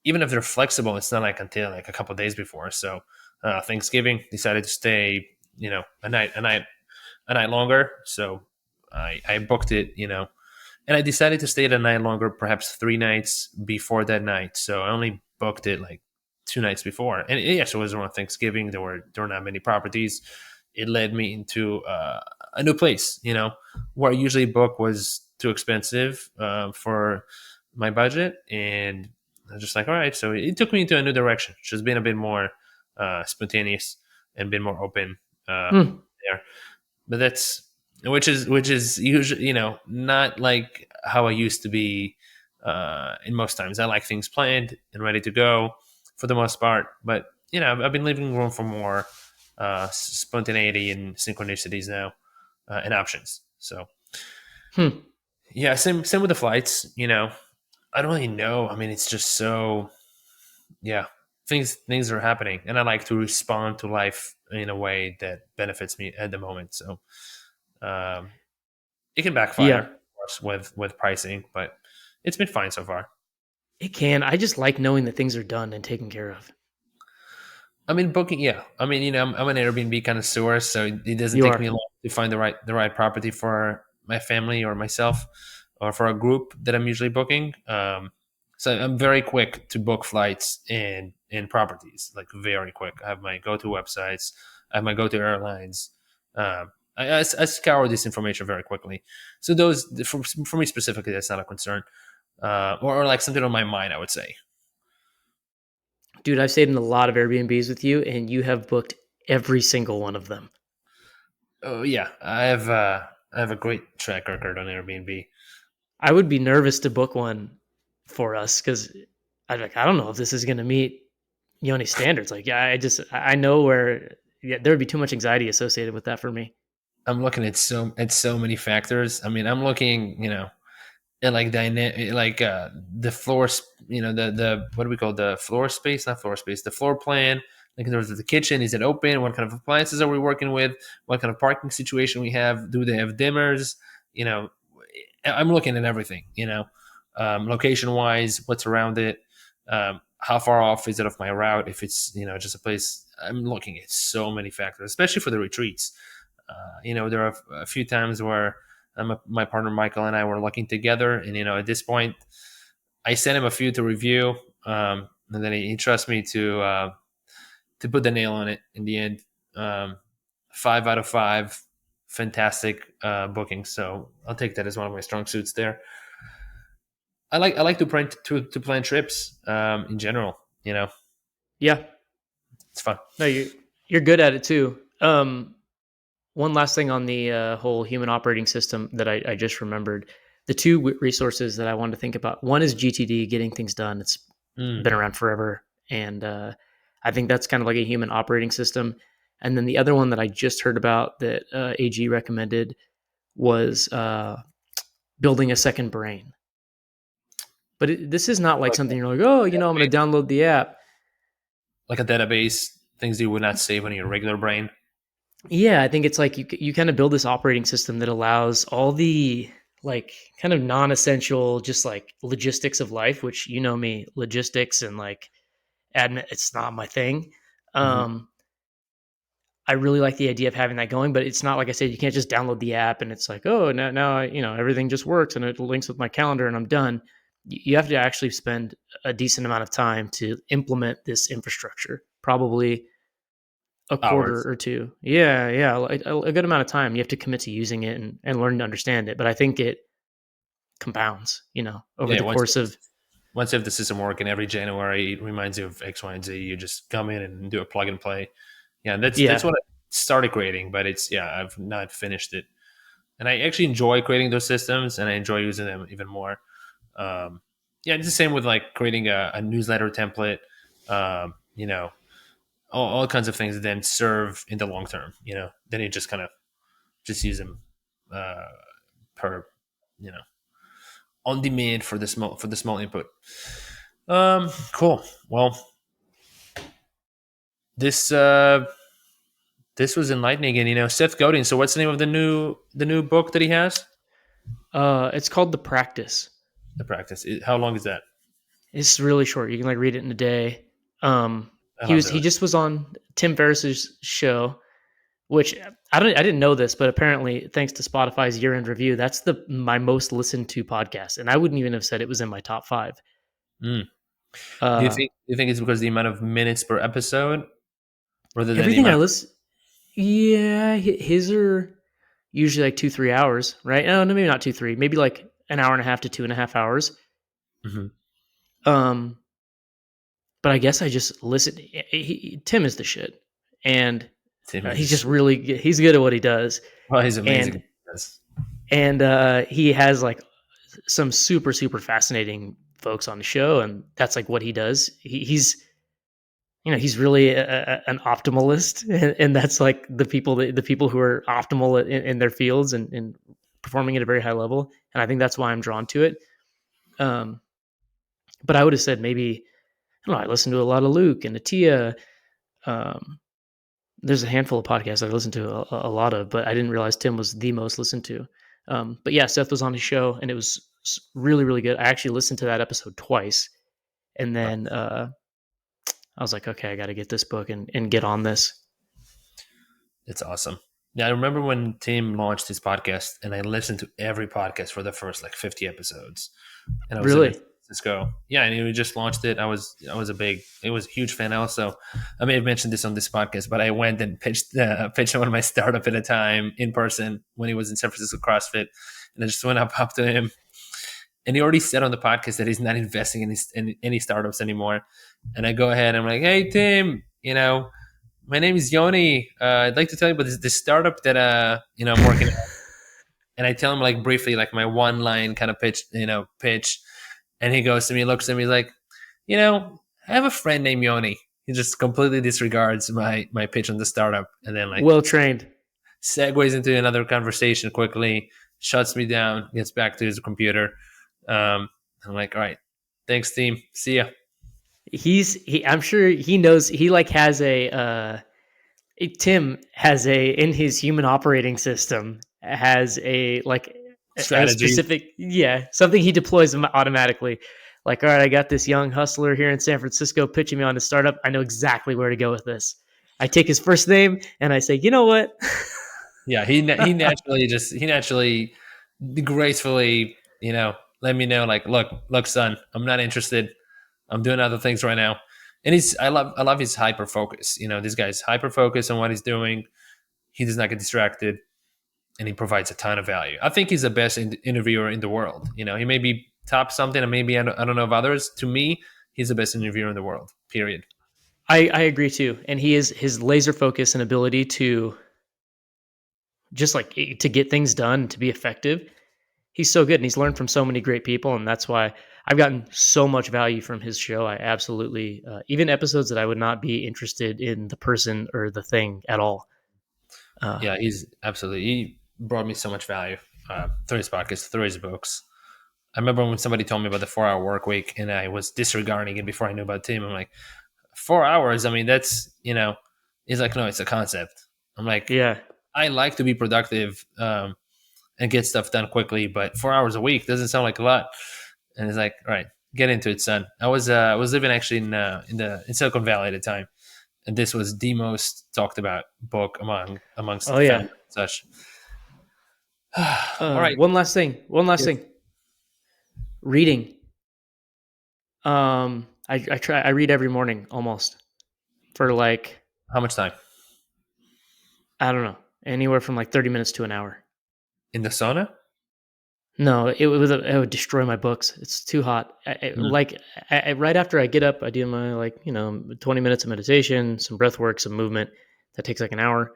even if they're flexible, it's not like until like a couple days before. So Thanksgiving decided to stay, a night longer. So I booked it, and I decided to stay a night longer, perhaps 3 nights before that night. So I only booked it like 2 nights before, and yes, it was around Thanksgiving. There were not many properties. It led me into a new place. Where I usually book was too expensive for my budget, and I was just like, all right. So it took me into a new direction, just being a bit more spontaneous and a bit more open Hmm. there. But that's which is usually not like how I used to be in most times. I like things planned and ready to go for the most part, but I've been leaving room for more spontaneity and synchronicities now and options. So Hmm. yeah, same with the flights. I don't really know. I mean, it's just so yeah, things are happening, and I like to respond to life in a way that benefits me at the moment. So um, it can backfire, Yeah, of course, with pricing, but it's been fine so far. it can. I just like knowing that things are done and taken care of. I mean, booking, yeah. I mean, I'm an Airbnb connoisseur, so it doesn't You take me are. long to find the right property for my family or myself, or for a group that I'm usually booking. So I'm very quick to book flights and properties, like very quick. I have my go-to websites, I have my go-to airlines. I scour this information very quickly. So those for me specifically, that's not a concern, or like something on my mind, I would say. Dude, I've stayed in a lot of Airbnbs with you, and you have booked every single one of them. Oh yeah, I have a great track record on Airbnb. I would be nervous to book one for us because I don't know if this is going to meet Yoni standards. Like, yeah, I know where there would be too much anxiety associated with that for me. I'm looking at so many factors. I mean, I'm looking, at like like the floor, the what do we call the floor space? Not floor space, the floor plan. Like in terms of the kitchen, is it open? What kind of appliances are we working with? What kind of parking situation we have? Do they have dimmers? You know, I'm looking at everything. Location wise, what's around it, how far off is it of my route? If it's just a place, I'm looking at so many factors, especially for the retreats. There are a few times where my partner Michael and I were looking together, and at this point, I sent him a few to review, and then he trusts me to put the nail on it in the end. 5 out of 5, fantastic booking. So I'll take that as one of my strong suits there. I like to plan trips in general. Yeah, It's fun. no, you're good at it too. One last thing on the whole human operating system that I just remembered. The two resources that I wanted to think about. One is GTD, getting things done. It's Mm. been around forever, and I think that's kind of like a human operating system. And then the other one that I just heard about that AG recommended was building a second brain. But this is not like Like something you're like, oh, a I'm going to database, download the app. like a database, things you would not save on your regular brain. Yeah, I think it's like you kind of build this operating system that allows all the like kind of non-essential, just like logistics of life, which me, logistics and like admin, it's not my thing. Hmm. Um, I really like the idea of having that going, but it's not like I said, you can't just download the app and it's like, oh, now everything just works and it links with my calendar and I'm done. You have to actually spend a decent amount of time to implement this infrastructure, probably a quarter Hours. or two. Yeah, yeah, like a good amount of time. You have to commit to using it and learn to understand it. But I think it compounds, over Yeah, the once course of once you have the system working every January, it reminds you of X, Y, and Z. You just come in and do a plug and play. Yeah, that's yeah, what I started creating, but I've not finished it, and I actually enjoy creating those systems, and I enjoy using them even more. Um, yeah, it's the same with like creating a newsletter template. All kinds of things that then serve in the long term. Then you just kind of just use them uh, per you know on demand for the small input. Cool. Well, this this was enlightening, and Seth Godin. So, what's the name of the new book that he has? It's called The Practice. The practice. How long is that? It's really short. You can like read it in a day. I'll have to. He just was on Tim Ferriss's show, which I didn't know this, but apparently thanks to Spotify's year-end review, that's the my most listened to podcast, and I wouldn't even have said it was in my top 5. Mm. Uh, Do you think it's because the amount of minutes per episode, rather than the everything I amount? listen, yeah, his are usually like 2-3 hours, right? No, maybe not 2-3, maybe like an hour and a half to 2.5 hours. Mhm. Um, but I guess I just listen. Tim is the shit, and Tim is he's just, just he's good at what he does, well, he's amazing. and Yes. he has like some super fascinating folks on the show, and that's like what he does. He's he's really an optimalist, and that's like the people who are optimal in their fields and performing at a very high level, and I think that's why I'm drawn to it. Um, but I would have said maybe I don't know. I listen to a lot of Luke and Atia. Um, there's a handful of podcasts I listen to a lot of, but I didn't realize Tim was the most listened to. But yeah, Seth was on his show, and it was really good. I actually listened to that episode twice, and Wow. then I was like, okay, I got to get this book and get on this. It's awesome. Yeah, I remember when Tim launched his podcast, and I listened to every podcast for the first like 50 episodes. And I was living in Really, San Francisco. Yeah, and he just launched it. I was a huge fan. Also, I may have mentioned this on this podcast, but I went and pitched one of my startup at a time in person when he was in San Francisco CrossFit, and I just went up to him, and he already said on the podcast that he's not investing in any startups anymore. And I go ahead and I'm like, hey Tim, my name is Yoni. I'd like to tell you about this startup that I'm working at. And I tell him like briefly, like my one line kind of pitch. And he goes to me, looks at me, he's like, I have a friend named Yoni. He just completely disregards my pitch on the startup, and then like well trained. segues into another conversation quickly, shuts me down, gets back to his computer. I'm like, all right, thanks team, see ya. I'm sure he knows. He like has Tim has in his human operating system has a like a Strategy. specific, yeah, something he deploys automatically. Like, all right, I got this young hustler here in San Francisco pitching me on a startup. I know exactly where to go with this. I take his first name and I say, you know what? Yeah, he naturally gracefully, let me know like, look son, I'm not interested. I'm doing other things right now. And I love his hyper focus. This guy's hyper focused on what he's doing. He does not get distracted, and he provides a ton of value. I think he's the best interviewer in the world. He may be top something, and maybe I don't know of others. To me, he's the best interviewer in the world. Period. I agree too. And he is his laser focus and ability to just like to get things done, to be effective. He's so good, and he's learned from so many great people, and that's why I've gotten so much value from his show. I absolutely even episodes that I would not be interested in the person or the thing at all. Yeah, he brought me so much value through his podcast, through his books. I remember when somebody told me about the 4 hour work week, and I was disregarding it before I knew about Tim. I'm like, 4 hours? I mean, that's he's like, no, it's a concept. I'm like, Yeah, I like to be productive and get stuff done quickly, but 4 hours a week doesn't sound like a lot. And it's like, all right, get into it, son. I was living actually in Silicon Valley at the time, and this was the most talked about book amongst oh yeah. family and such. All right. One last thing. One last Yes. thing. Reading. I try. I read every morning almost for like How much time I don't know anywhere from like 30 minutes to an hour. in the sauna? No, it would destroy my books. It's too hot. Mm. Right after I get up, I do my 20 minutes of meditation, some breath work, some movement. That takes like an hour,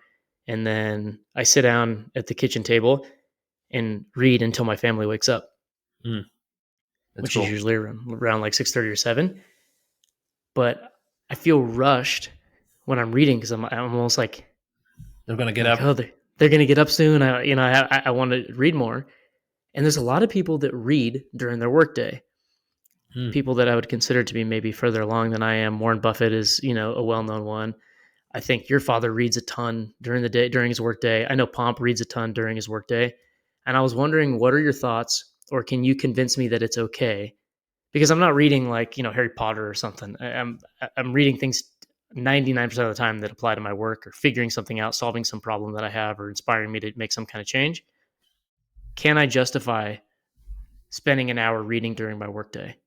and then I sit down at the kitchen table and read until my family wakes up, Mm. That's which is cool. usually around like 6:30 or 7. But I feel rushed when I'm reading because I'm almost like They're gonna get like up. oh they're gonna get up soon. I want to read more. And there's a lot of people that read during their workday. Mm. People that I would consider to be maybe further along than I am. Warren Buffett is, a well-known one. I think your father reads a ton during the day, during his workday. I know Pomp reads a ton during his workday. And I was wondering, what are your thoughts, or can you convince me that it's okay? Because I'm not reading like Harry Potter or something. I'm reading things 99% of the time that apply to my work, or figuring something out, solving some problem that I have, or inspiring me to make some kind of change. Can I justify spending an hour reading during my workday?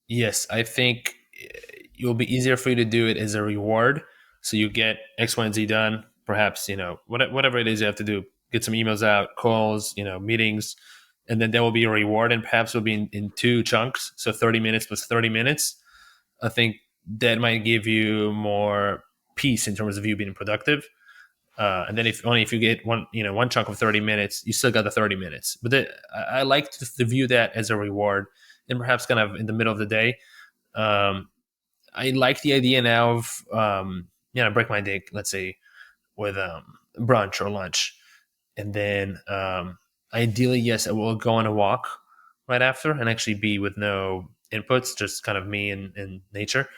Yes, I think it will be easier for you to do it as a reward. So you get X, Y, and Z done. Perhaps whatever it is you have to do, get some emails out, calls, meetings, and then there will be a reward, and perhaps it'll be in two chunks. So 30 minutes plus 30 minutes. I think that might give you more peace in terms of you being productive. And then if you get one chunk of 30 minutes, you still got the 30 minutes. But I like to view that as a reward, and perhaps kind of in the middle of the day. Um, I like the idea now of break my day, let's say with brunch or lunch, and then ideally, yes, I will go on a walk right after and actually be with no inputs, just kind of me and nature.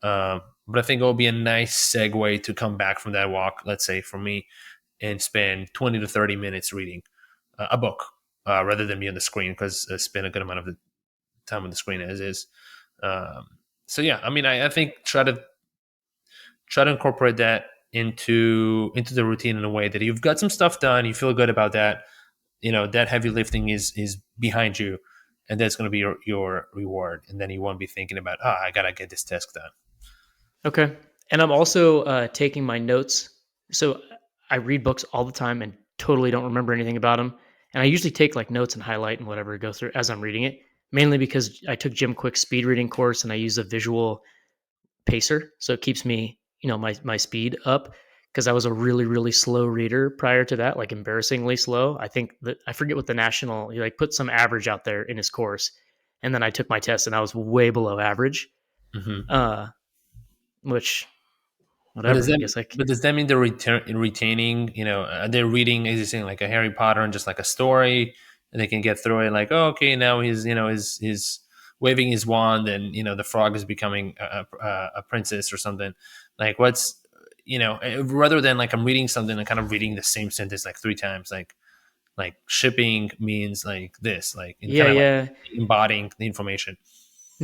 But I think it will be a nice segue to come back from that walk, let's say for me, and spend 20 to 30 minutes reading a book rather than be on the screen, because I spend a good amount of the time on the screen as is. Um, so yeah, I mean, I think try to incorporate that into the routine in a way that you've got some stuff done, you feel good about that, that heavy lifting is behind you, and that's going to be your reward, and then you won't be thinking about, I gotta get this task done. Okay. And I'm also taking my notes. So I read books all the time and totally don't remember anything about them. And I usually take like notes and highlight and whatever, go through as I'm reading it, mainly because I took Jim Quick's speed reading course and I use a visual pacer. So it keeps me, my speed up, because I was a really, really slow reader prior to that, like embarrassingly slow. I think that I forget what the national, he like put some average out there in his course. And then I took my test and I was way below average. Hmm. Uh, which But does whatever. I that guess like but does that mean they're retaining? They're reading, as you saying, like a Harry Potter and just like a story, and they can get through it. Like, oh, okay, now he's waving his wand, and the frog is becoming a princess or something. Like, rather than like I'm reading something and kind of reading the same sentence like three times, like shipping means like this, like in yeah, kind of like yeah. embodying the information.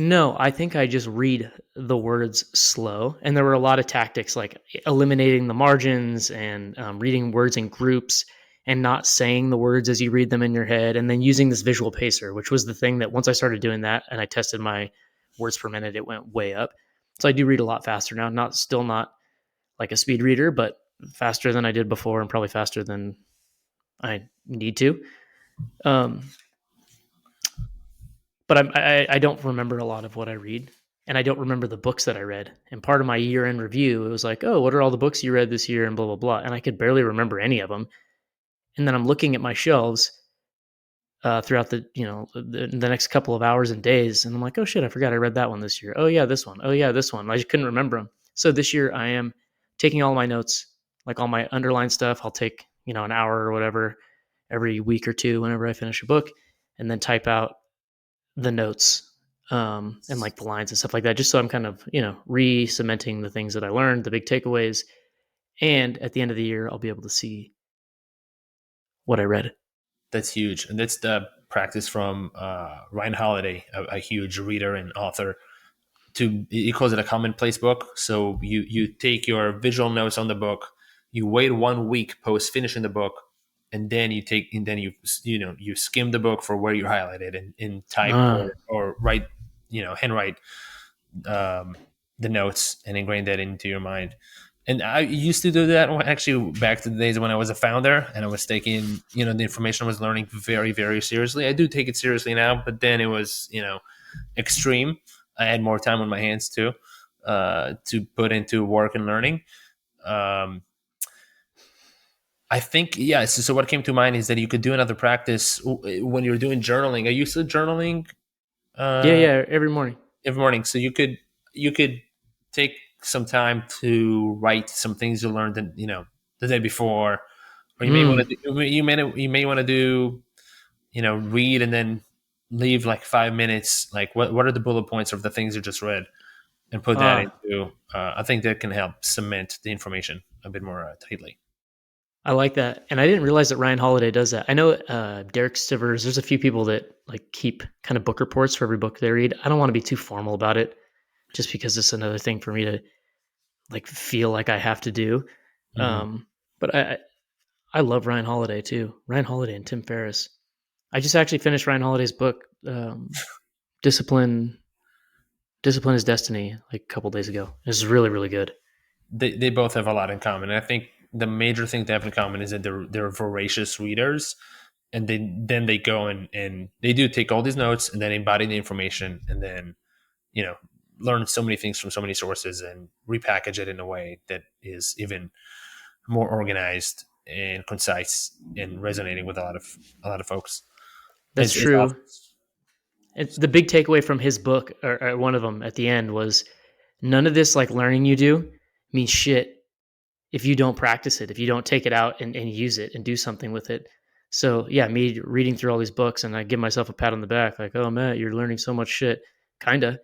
No, I think I just read the words slow, and there were a lot of tactics like eliminating the margins and reading words in groups and not saying the words as you read them in your head, and then using this visual pacer, which was the thing that once I started doing that and I tested my words per minute, it went way up. So I do read a lot faster now. Not like a speed reader, but faster than I did before, and probably faster than I need to. Um, but I don't remember a lot of what I read, and I don't remember the books that I read. And part of my year end review, it was like, oh, what are all the books you read this year, and blah blah blah. And I could barely remember any of them. And then I'm looking at my shelves throughout the next couple of hours and days, and I'm like, oh shit, I forgot I read that one this year. Oh yeah, this one. Oh yeah, this one. I just couldn't remember them. So this year I am taking all my notes, like all my underlined stuff. I'll take an hour or whatever every week or two whenever I finish a book, and then type out the notes and like the lines and stuff like that, just so I'm kind of, re-cementing the things that I learned, the big takeaways. And at the end of the year, I'll be able to see what I read. That's huge, and that's the practice from Ryan Holiday, a huge reader and author. He calls it a commonplace book. So you take your visual notes on the book, you wait 1 week post finishing the book, and then you skim the book for where you highlighted and type Ah, or write, handwrite um, the notes and ingrain that into your mind. And I used to do that actually back to the days when I was a founder and I was taking, the information I was learning very, very seriously. I do take it seriously now, but then it was, extreme. I had more time on my hands too, to put into work and learning. Um, I think, yeah. So what came to mind is that you could do another practice when you're doing journaling. Are you still journaling yeah, uh, yeah, every morning. every morning? So you could take some time to write some things you learned, the day before, or you may want Mm, to you may want to do, read and then leave like 5 minutes. Like what are the bullet points of the things you just read, and put that ah, into. I think that can help cement the information a bit more tightly. I like that, and I didn't realize that Ryan Holiday does that. I know Derek Sivers. There's a few people that like keep kind of book reports for every book they read. I don't want to be too formal about it, just because it's another thing for me to like feel like I have to do. Hmm. But I love Ryan Holiday too. Ryan Holiday and Tim Ferriss. I just actually finished Ryan Holiday's book, Discipline. Discipline is Destiny, like a couple days ago. It's really, really good. They both have a lot in common. And I think the major thing they have in common is that they're voracious readers, and they go and they do take all these notes and then embody the information, and then you know learn so many things from so many sources and repackage it in a way that is even more organized and concise and resonating with a lot of folks. That's It's true. awesome. The big takeaway from his book, or one of them at the end, was none of this like learning you do means shit if you don't practice it, if you don't take it out and use it and do something with it. So yeah, me reading through all these books and I give myself a pat on the back, like, oh Matt, you're learning so much shit. Kinda.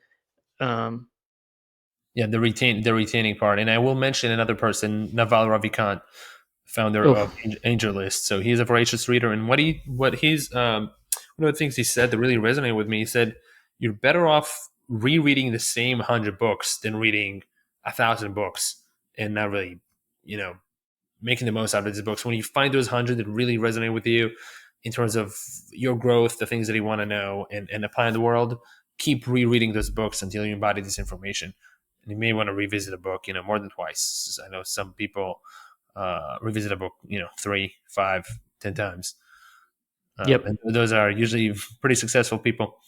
Um, Yeah, the retaining part. And I will mention another person, Naval Ravikant, founder of oh, AngelList. So he's a voracious reader, and what he's one of the things he said that really resonated with me. He said, "You're better off rereading the same 100 books than reading 1,000 books and not really, you know, making the most out of these books. When you find those 100 that really resonate with you in terms of your growth, the things that you want to know and apply in the world, keep rereading those books until you embody this information. And you may want to revisit a book, more than twice. I know some people revisit a book, 3, 5, 10 times. yep, And those are usually pretty successful people.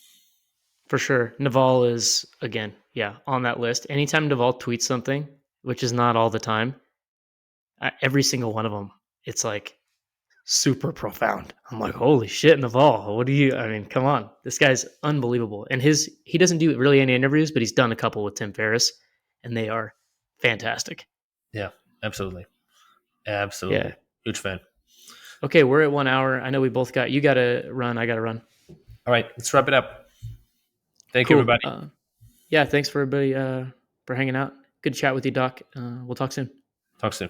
for sure. Naval is again, yeah, on that list. Anytime Naval tweets something, which is not all the time, every single one of them, it's like super profound. I'm like, holy shit, Naval. What do you? I mean, come on, this guy's unbelievable. And he doesn't do really any interviews, but he's done a couple with Tim Ferriss, and they are fantastic. Yeah, absolutely. Yeah. Absolutely. Huge fan. Okay, we're at 1 hour. I know we both got you. Got to run. I got to run. All right, let's wrap it up. Thank you, Cool. everybody. Yeah. Thanks for everybody for hanging out. Good chat with you, Doc. We'll talk soon. Talk soon.